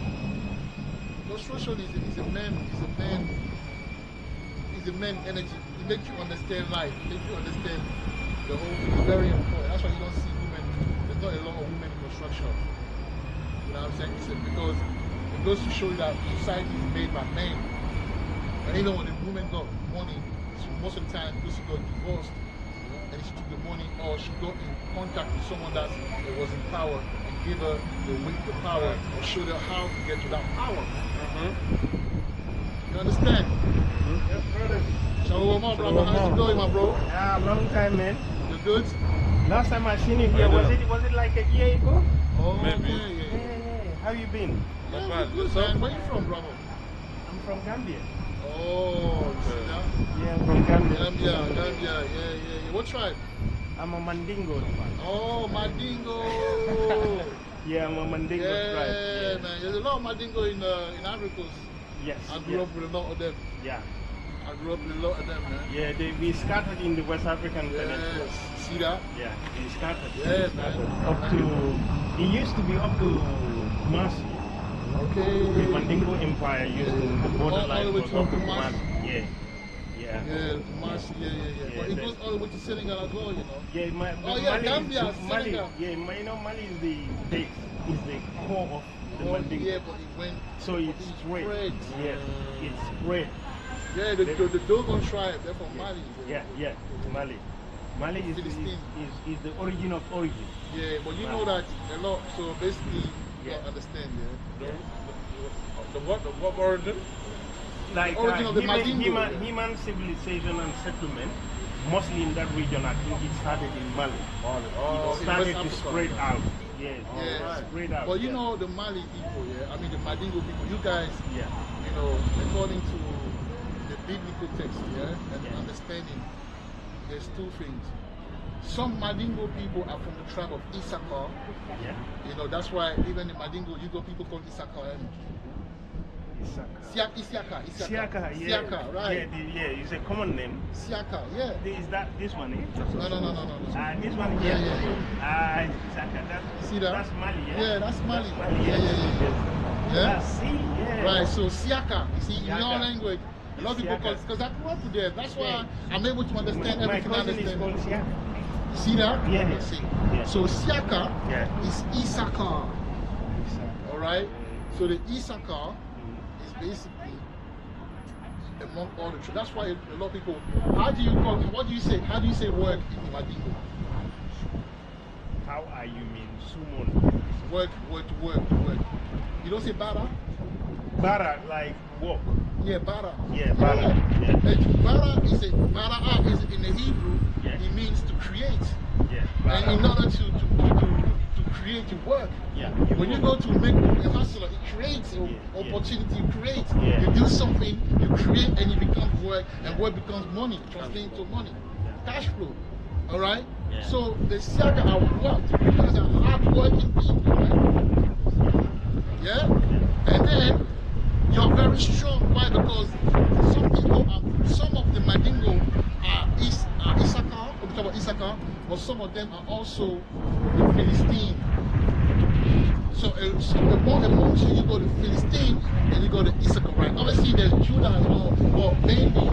Construction is a man energy. It makes you understand life. It makes you understand the whole thing. It's very important. That's why you don't see women. There's not a lot of women in construction. You know what I'm saying? Because it goes to show you that society is made by men. And you know when the woman got money, most of the time because she got divorced, and she took the money, or she got in contact with someone that was in power and give her the power, or showed her how to get to that power. You understand? Yes, brother. Shalom, my brother. How's it going, my bro? Yeah, long time, man. You good? Last time I seen you here, was it like a year ago? Oh, Maybe. okay, yeah. Hey, how you been? Yeah, bad. we're good, man. Where you from, brother? I'm from Gambia. Oh, you see that? Yeah, I'm from Gambia. Gambia, yeah. What tribe? I'm a Mandingo, man. Oh, Mandingo. Yeah, I'm a Mandingo tribe. Yeah, man. There's a lot of Mandingo in Ivory Coast. Yes. I grew up with a lot of them. Yeah. I grew up with a lot of them, man. Yeah, we scattered in the West African Peninsula. Yes. See that? Yeah, we scattered. Yeah, We scattered. man. Up to, it used to be up to Kumasi. Okay. The Mandingo Empire used to, the borderline all the way was to up to Kumasi. Kumasi. Yeah. Yeah. Yeah, Kumasi, yeah. But it Yeah, goes all the way to Senegal as well, you know. Yeah, Oh, yeah, Gambia, Mali, Senegal. yeah, Mali is the base, is the core of the Mandingo. Yeah, but it went. So it's spread. Yes, it's spread. Yeah, the Dogon tribe, they're from Mali. Yeah, Mali. Mali is Philistine. the origin of origin. Yeah, but you know that a lot. So basically, you Yeah. gotta understand, yeah. The what origin? Like Origin of the Mandingo. human civilization and settlement, mostly in that region. I think it started in Mali. It started West to Africa. spread out. Yes, Yes. spread out. But you yeah. know the Mali people, yeah. I mean the Mandingo people. You guys, Yeah. you know, according to the biblical text, yeah, and Yeah. understanding, there's two things. Some Mandingo people are from the tribe of Issachar. Yeah. You know, that's why even in Mandingo, you got people called Issachar. Isiaka, Siaka, yeah. Siaka, right? Yeah, it's a common name. Siaka, yeah. Is that this one? Eh? No. This one here. Yeah. Siaka, that's, See that? That's Mali, yeah? Yeah, that's Mali. Yes. Yeah? See, yeah. Right, so Siaka, you see, in your Siaka. language, a lot of people call, Siaka. because I grew up with there. That's why I'm able to understand My everything I cousin is called understand. Siaka. You see that? Yeah. You see. Yeah. So Siaka Yeah. is Issachar, all right? So the Issachar is basically among all the tribes. That's why a lot of people, how do you call, what do you say, how do you say work in Mandingo? How are you mean? Sumon. Work. You don't say bara? Bara, like walk. Yeah, bara. Yeah, bara. Yeah. And bara is in the Hebrew, Yeah. it means to create. Yeah. And in order to create, you work. Yeah. When you go to make a hustler, it creates an Yeah. opportunity, you create. Yeah. You do something, you create, and it becomes work, and work becomes money, translating to money. Cash flow. All right? Yeah. So the Siaka are what? You guys are hard-working people, right? Yeah? And then you're very strong. Why? Because some of the Mandingo are Issachar, we talk about Issachar, but some of them are also the Philistine. So amongst you go to Philistine and you go to Issachar, right? Obviously there's Judah as well, but mainly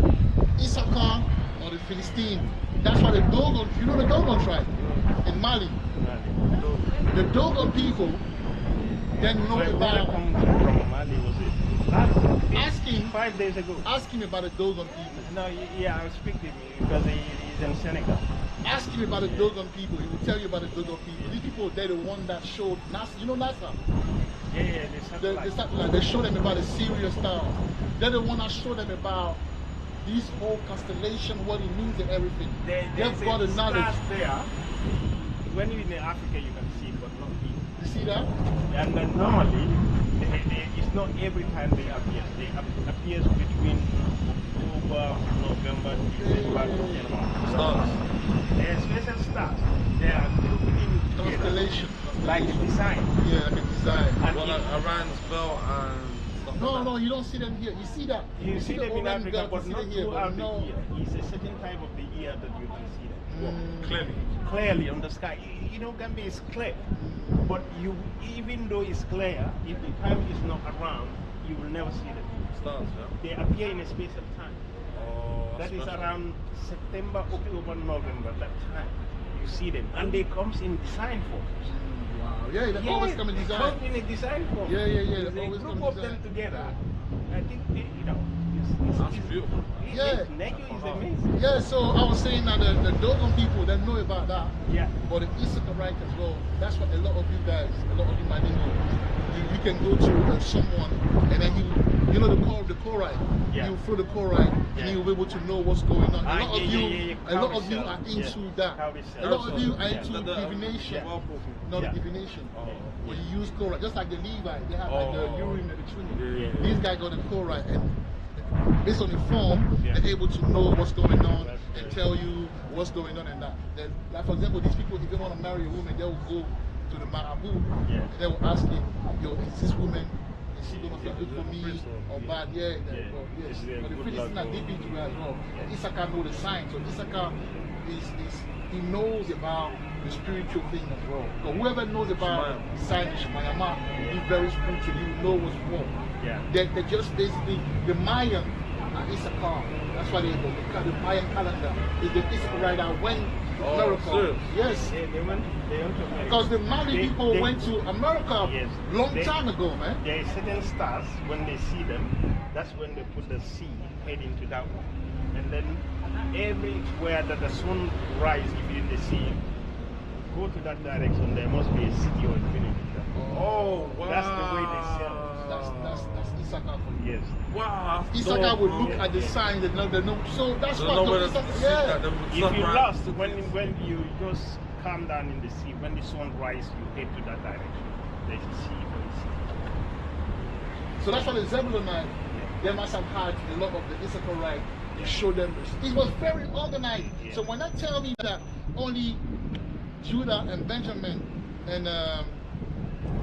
Issachar or the Philistine. That's why the Dogon, you know the Dogon tribe in Mali. The Dogon people then know When I about come from Mali, was it? Asking- 5 days ago. Ask him about the Dogon people. No, yeah, I'll speak to him because he's in Senegal. Ask him about the Dogon people. He will tell you about the Dogon people. These people, they're the one that showed NASA. You know NASA? Yeah, the The satellite. satellite. They showed them about the Sirius stars. They're the one that showed them about this whole constellation, what it means and everything. They've got the knowledge. Stars there. When you're in Africa, you can see it, but not here. You see that? And then normally, it's not every time they appear. They appears between October, November, December, January. Stars. They're special stars. They are grouping together, Constellation. like a design. Yeah, like a design. And Well, like Iran's belt and stuff No, like no, you don't see them here. You see that? You see them in Orion Africa, belt, you but see not it here, throughout but no. the year. It's a certain time of the year that you can see them. that. Clearly. Clearly on the sky. You know, Gambia is clear. But you, even though it's clear, if the time is not around, you will never see them. Stars, yeah? They appear in a space of time. Oh, That is special. around September, October, November, that time. You see them. And they comes in design forms. Wow. Yeah, they always come in They design. come in a design form. Yeah. They They always group come of in them design. together. I think, you know, That's beautiful. Yeah. Nature is amazing. Yeah, so I was saying that the Dogon people, they know about that. Yeah. But the Issacharite as well, that's what a lot of you guys, a lot of you might know. You can go to someone and then you know the Korite. Yeah. You throw the Korite Yeah. and you'll be able to know what's going on. Ah, A lot of yeah, you, yeah, yeah. a lot of you Cowrie are cell. into Yeah. that. Cowrie A cell. lot of you are Yeah. into divination. Whirlpool. Not Yeah. divination. Oh. When you use Korite, just like the Levi, they have like the Oh. Urim and the Thummim. Yeah. These guys got the Korite and based on the form, Yeah. they're able to know what's going on and tell you what's going on and that. Then, like for example, these people, if they want to marry a woman, they will go to the Marabu. Yeah. They will ask him, yo, is this woman, is she going to be good for me or bad? Yeah. Yeah. Well, yes. Is it a But the good Philistines luck are or- deep into it as well. And Issachar know the sign. So Issachar he knows about the spiritual thing as well. So whoever knows about Shemayam. the sign of Shemayama, be very spiritual. You know what's what. Yeah. They're just basically the Mayan Issachar. That's why the Mayan calendar is the Issachar that went to Oh, America. serious? Yes. They went to America. Because the Mali people They- went to America Yes. long They- time ago, man. There are certain stars, when they see them, that's when they put the sea head into that one. And then everywhere that the sun rises, if you're in the sea, go to that direction, there must be a city or infinity. Oh, wow. That's the way they sell. That's Issachar. east. Wow. Issachar will look Yeah, at the yeah. sign, they know. So that's So what nowhere to Issachar, sit yeah. that, they would If stop you right. lost, when you just calm down in the sea, when the sun rises, you head to that direction. There's a sea for the sea. So that's why the Zebulonite, they must have had a lot of the Issacharite to show them this. It was very organized. Yeah. So when I tell me that only Judah and Benjamin and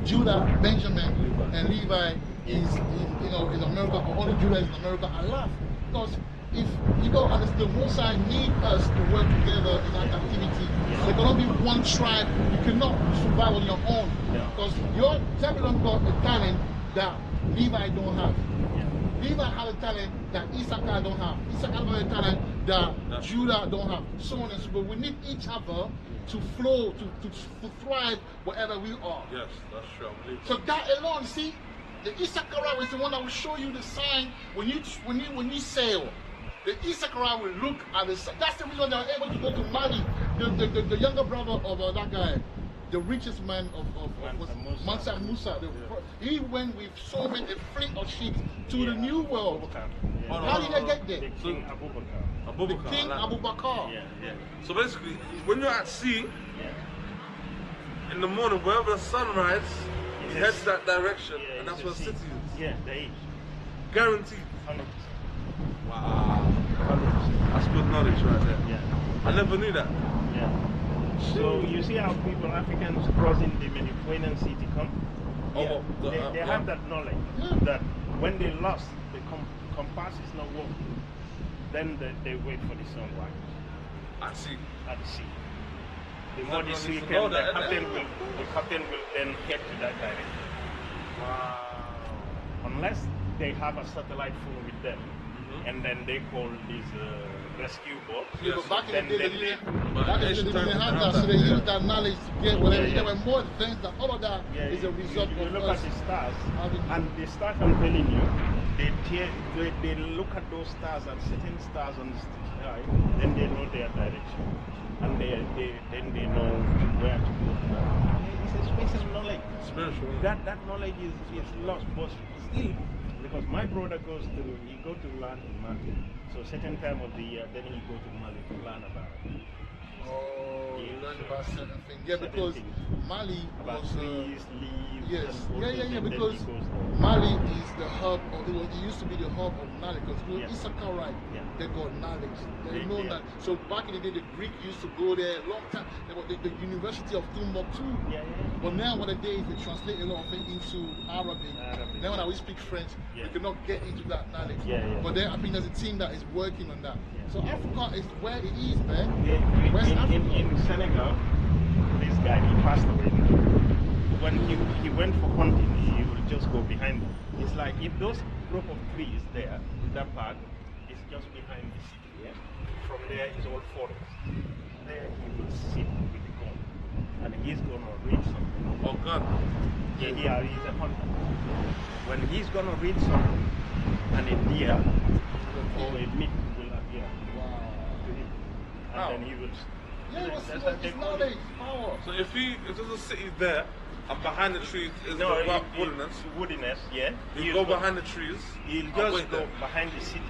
Judah, Benjamin, and Levi is in America, or only Judah is in America, I laugh. Because if you don't understand, the Most High need us to work together in our captivity. There cannot be one tribe. You cannot survive on your own. Because your Zebulon got a talent that Levi don't have. Levi have a talent that Issachar don't have. Issachar have a talent that Judah don't have. So on and so forth. We need each other to flow, to thrive wherever we are. Yes, that's true. I believe So that alone, see, the Issachar is the one that will show you the sign when you sail. The Issachar will look at the sign. That's the reason they were able to go to Mali. The younger brother of that guy, the richest man of Mansa Musa. He went with so many fleet of ships to the New World. How did they get there? The King Abubakar. The King Abubakar. Yeah. So basically, when you're at sea, in the morning, wherever the sun rises, it heads that direction, and that's where the city is. Yeah, there is. Guaranteed. 100%. Wow. That's good knowledge right there. Yeah. I never knew that. Yeah. So you see how people, Africans, crossing the Mediterranean Sea to come? Oh, They have that knowledge that when they lost, the compass is not working. Then they wait for the sunrise I see. at the sea. The more the Everyone sea needs to know comes, the that, captain will then head to that direction. Wow. Unless they have a satellite phone with them, and then they call these rescue boats. Yeah, but back in the day, they didn't have that, that. so they used that knowledge to get whatever. They were more advanced than all of that is a You result of look us. at the stars, having- and the stars I'm telling you, they look at those stars and certain stars on the sky, then they know their direction, and then they know where to go. It's a special knowledge. Spiritual. That knowledge is lost, but still, because my brother go to learn in Mali. So certain time of the year, then he go to Mali to learn about it. Oh, you Yeah, learn so about certain things. Yeah, certain because things. Mali About was. trees, leaves, Yes, and all yeah, those things, then because he goes there. Mali is the hub, it used to be the hub of knowledge, because Yeah. Issachar, Yeah. they got knowledge. They They- know yeah. that. So back in the day, the Greek used to go there a long time. They were the University of Timbuktu. Yeah. But now, what they do is they translate a lot of it into Arabic. Arabic. Then when we speak French, Yeah. we cannot get into that knowledge. Yeah. But then I think there's a team that is working on that. Yeah. So Africa is where it is, man. Yeah, West in Africa. Senegal, this guy, he passed away now. When he went for hunting, he would just go behind them. It's like if those group of trees there, that part, is just behind the city. Yeah? From there is all forest. There he will sit with the gun, and he's gonna read something. Oh God. Yeah, he's a hunter. When he's gonna read something, and a deer or a meat will appear to him, and Wow. then he will. Yeah, That's it's what they call knowledge, it. power. So if there's a city there, and behind the trees is No, the rock it- woodlands, woodiness, yeah. you go behind the trees. He'll and just wait go there. behind the city,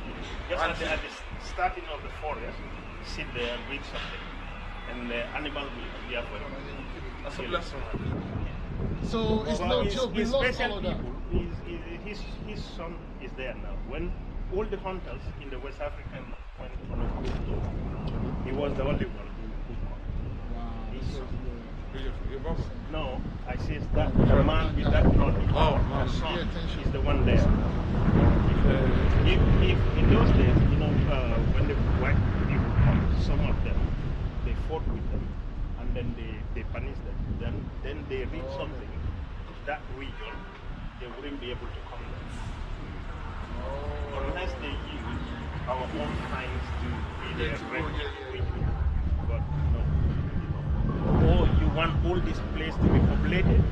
just And at the starting of the forest, sit there and read something, and the animal will appear for him. That's a Kill blessing it. right there. So it's Well, no his- joke. We his lost special all of that. people, his son is there now. When all the hunters in the West African went on a group tour, he was the only one who caught. His son. Your brother. No, I says that the man with that knowledge, Oh, the oh, son, pay attention. is the one there. If in those days, when the white people come, some of them, they fought with them, and then they punish them. Then they read something, that region, they wouldn't be able to come there. Unless they use our own signs to be their region. But no. Or you want all this place to be populated,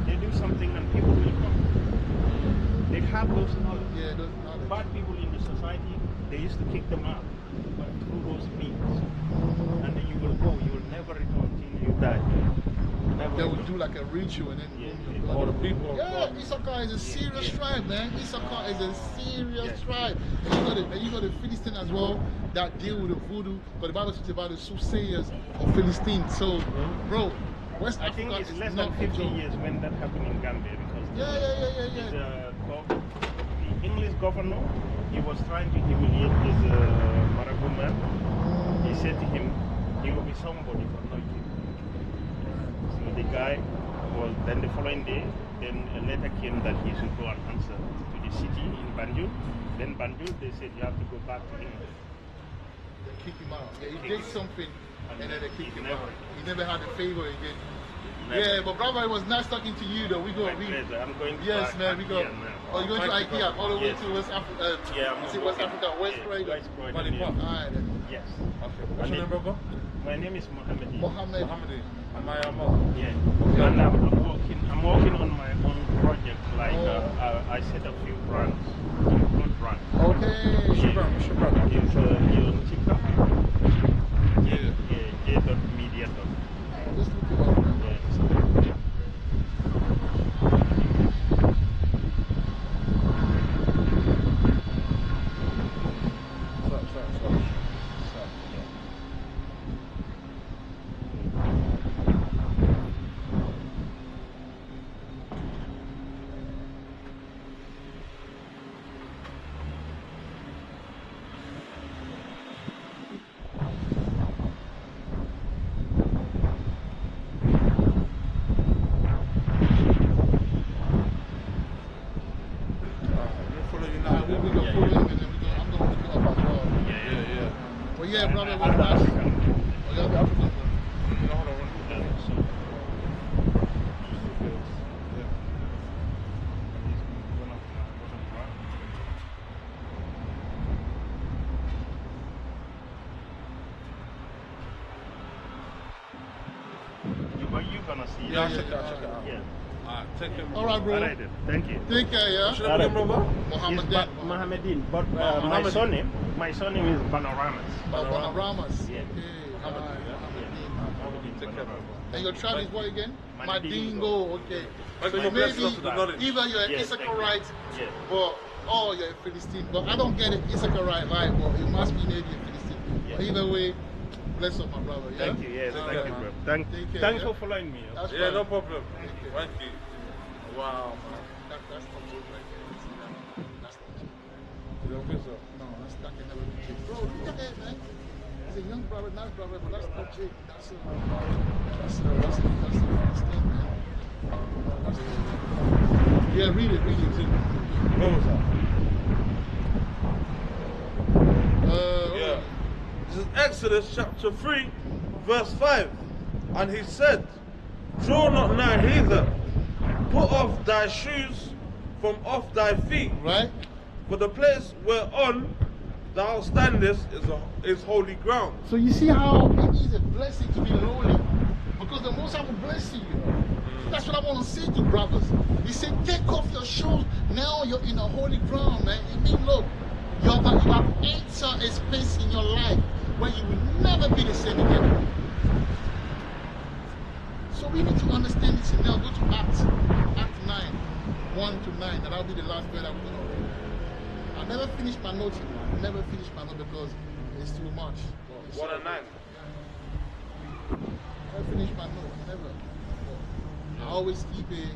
they do something and people will come. They have those knowledge. Yeah, those knowledge. Bad people in the society, they used to kick them out, but through those means. And then you will go, you will never return till you die. they will do like a ritual and then boom, your All the blood. people. Yeah, Issachar is a serious tribe, man. Issachar is a serious tribe. And you got the Philistine as well that deal with the voodoo. But the Bible talks about the soothsayers of Philistine. So, bro, West I think Africa it's is less not than a 50 joke. years when that happened in Gambia because Yeah. the English governor, he was trying to humiliate this Marabu man. He said to him, he will be somebody but not you. So the guy was, then the following day, then a letter came that he should go and answer to the city in Banjul. Then Banjul, they said you have to go back to England. They kick him out. Yeah, he did something and then they kick him never- out. He never had a favor again. Never. Yeah, but brother, it was nice talking to you though. We go. My pleasure. I'm going to Yes, back man. We go. IKEA now. Oh, you going to Thank you, IKEA all the way yes. to West Africa? Yeah, I'm is it West going- Africa? West yeah, Croydon. West Croydon, Valley yeah. Park. Alright then. Yes. Okay. What's your name, brother? My name is Mohammed. Mohammed. Mohammed. Am I Ahmad? Yeah. And I'm working on my own project. Like I set up few brands, good brands. Okay. What's your brand? What's your brand? It's on TikTok. Yeah. J.media. Just look it up, man. Yeah. Sorry. Follow you now. Alright, we gonna follow him and then I'm gonna look it up as well. Yeah. But yeah, brother, it was I'm nice. African. Oh, you're the African, bro. You know, hold on. So, but you're gonna see. Yeah, I'll Yeah, check it yeah, out. Check it out. Yeah. Alright, take care. All right, bro. All right then. Thank you. Take care, yeah. What's your name, brother? Mohammed. Mohammedin, but Mohammed. my surname is Panoramas. Panoramas. Yeah. Okay. Alright, Mohammed. Take care, brother. And your tribe is what again? Mandingo. Mandingo. Okay. Thank So you you for may blessing us with the knowledge. be either you're an Yes, thank you. Issacharite, Yes. but you're a Philistine. But I don't get it Issacharite right, but you must be maybe a Philistine. But Yes. either way, bless up, my brother. Yeah? Thank you. Yes, All thank right, you, man. bro. Take care, Thanks yeah? for following me. That's Yeah, fine. no problem. Take care. Thank you. Wow, man. That's not joke right there. See that? That's not joke. You don't think so? No, that can never be Jake. Bro, look at that, man. He's a young brother, nice brother, but that's not Jake. That's a Philistine, man. Yeah, read it. Where was that? Yeah. This is Exodus chapter 3, verse 5. And he said, draw not nigh hither, put off thy shoes from off thy feet, Right? for the place whereon thou standest is holy ground. So you see how it is a blessing to be lowly. Because the Most High will bless you. That's what I want to say to brothers. He said, take off your shoes. Now you're in a holy ground, man. It means, look, you have entered a space in your life where you will never be the same again. So we need to understand this. Now go to Acts 9, 1 to 9. And that'll be the last word I'm going to read. I never finished my notes. I never finished my note because it's too much. 1 and 9. I finish my note, never. I always keep it,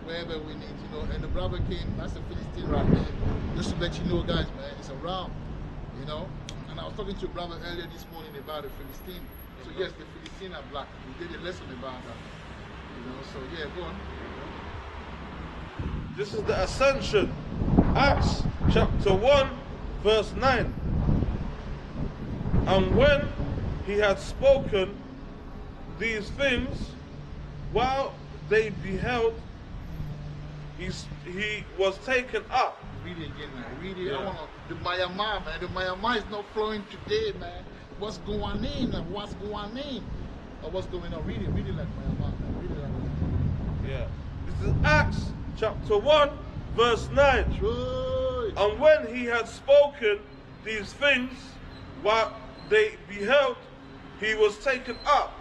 wherever we need, And the brother came, that's the Philistine right there. Just to let you know, guys, man, it's around, And I was talking to a brother earlier this morning about the Philistine. So yes, the Philistine are black. We did a lesson about that. So yeah, go on. This is the ascension. Acts chapter 1, verse 9. And when he had spoken these things, while they beheld, he was taken up. Read it again, man. Read it. Yeah. I want the Myanmar, man. The Myanmar is not flowing today, man. What's going on? What's going on? Or what's going on? Read it like Myanmar, man. Read it like Myanmar. Yeah. This is Acts chapter 1, verse 9. Right. And when he had spoken these things, while they beheld, he was taken up,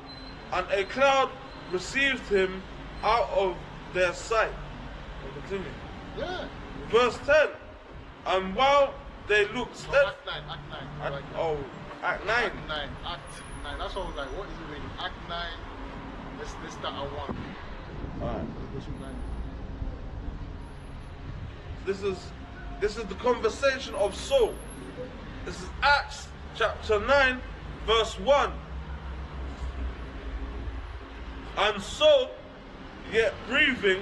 and a cloud received him out of their sight. Continue. Yeah. Verse 10. And while they looked No, steadfast. Act 9. Act 9. I like that. Oh, Act 9. Act 9. Act 9. That's all I was like, what is it reading? Act 9. Let's start at 1. Alright. Let's go to 9. This is the conversation of Saul. This is Acts chapter 9, verse 1. And Saul, yet breathing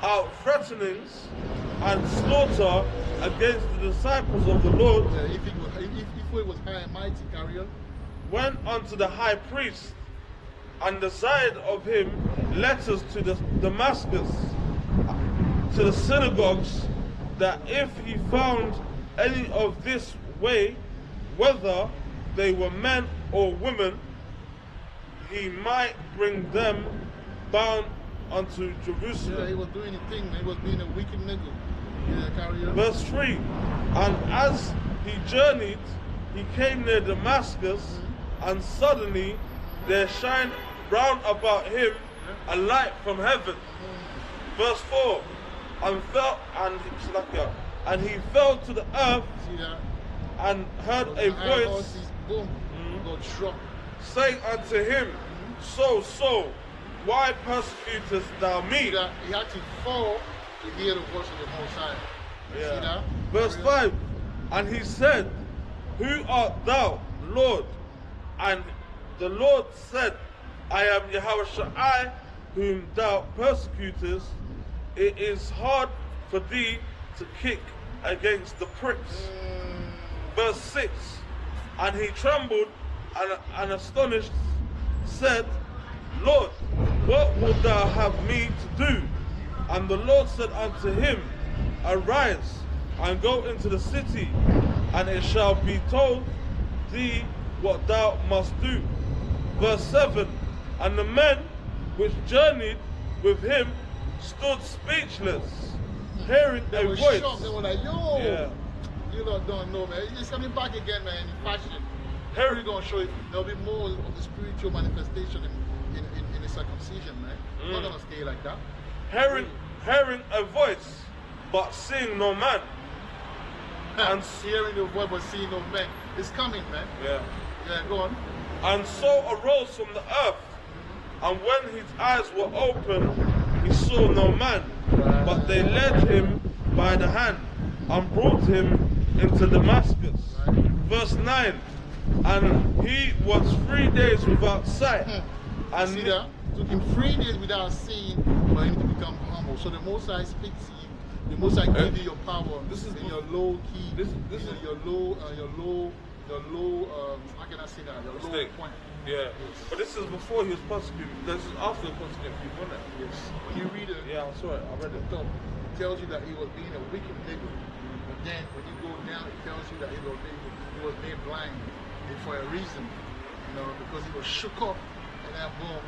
out threatenings and slaughter against the disciples of the Lord, Yeah, if it was high and mighty, carry on. went unto the high priest and desired of him letters to Damascus, to the synagogues, that if he found any of this way, whether they were men or women, he might bring them bound unto Yeah, Jerusalem. he was doing a thing, man. He was being a wicked nigga. Yeah, carry on. Verse 3. And as he journeyed, he came near Damascus, and suddenly there shined round about him a light from heaven. Verse 4. And he fell to the earth See that? and heard a voice Boom. Go drop. saying unto him, Saul, Saul, why persecutest thou See me? that? He had to fall to hear the voice of the Most High. See that? Verse 5. And he said, Who art thou, Lord? And the Lord said, I am Yahushua, whom thou persecutest. It is hard for thee to kick against the pricks. Verse 6. And he trembled and astonished, said, Lord, what wilt thou have me to do? And the Lord said unto him, Arise and go into the city, and it shall be told thee what thou must do. Verse 7. And the men which journeyed with him stood speechless, hearing They a were voice. shocked. They were like, yo, Yeah. you lot don't know, man. He's coming back again, man, in fashion. Hearing, We're going to show you. There'll be more of the spiritual manifestation in the circumcision, man. It's not going to stay like that. hearing a voice, but seeing no man. And hearing the word but seeing no man. It's coming, man. Yeah. Yeah, go on. And Saul arose from the earth, and when his eyes were open, he saw no man. But they led him by the hand and brought him into Damascus. Verse 9. And he was 3 days without sight. And See that? Took him 3 days without seeing for him to become humble. So the Most High speaks to you. The Most High gives you your power. This is in your low key. this you is- know, your low. How can I say that? Your low Mistake. point. Yeah. But this is before he was persecuted. This is after he was persecuted people, isn't it? Yes. When you read it, Yeah, I saw it. I read it. top, it tells you that he was being a wicked nigga. But then when you go down, it tells you that he was made blind, and for a reason, you know, because he was shook up, and then boom,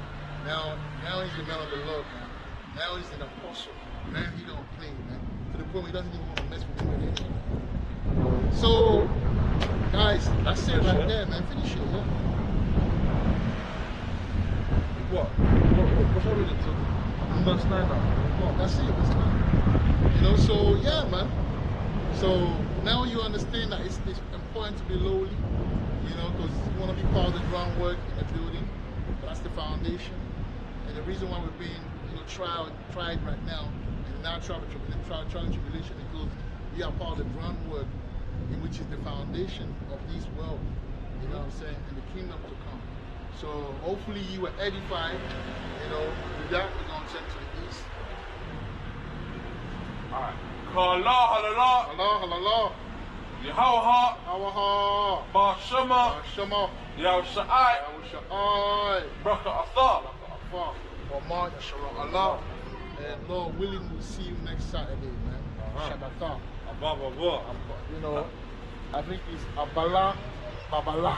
now he's the man of the Lord, man. Now he's an apostle. Man, he don't play, man. To the point where he doesn't even want to mess with him anymore. So, guys, that's it right there, man. Finish it, yeah. What's already to verse 9 now? That's it. That's it. You know, so yeah, man. So now you understand that it's important to be lowly, you know, because you want to be part of the groundwork in the building. That's the foundation. And the reason why we're being, tried right now in the trial and tribulation, because we are part of the groundwork, in which is the foundation of this world. You know what I'm saying? And the kingdom to come. So hopefully you were edified. You know, with that we're gonna turn to the east. Alright. Allah, Allah, Allah, Yahweh, Allah, Bashama, Shema, Yahushai, Yahushai, Braka Atha. Afar, Omar, Yashalom, Allah. And Lord willing, we'll see you next Saturday, man. Shabbat. Abba, You know, I think it's Abala, Babala.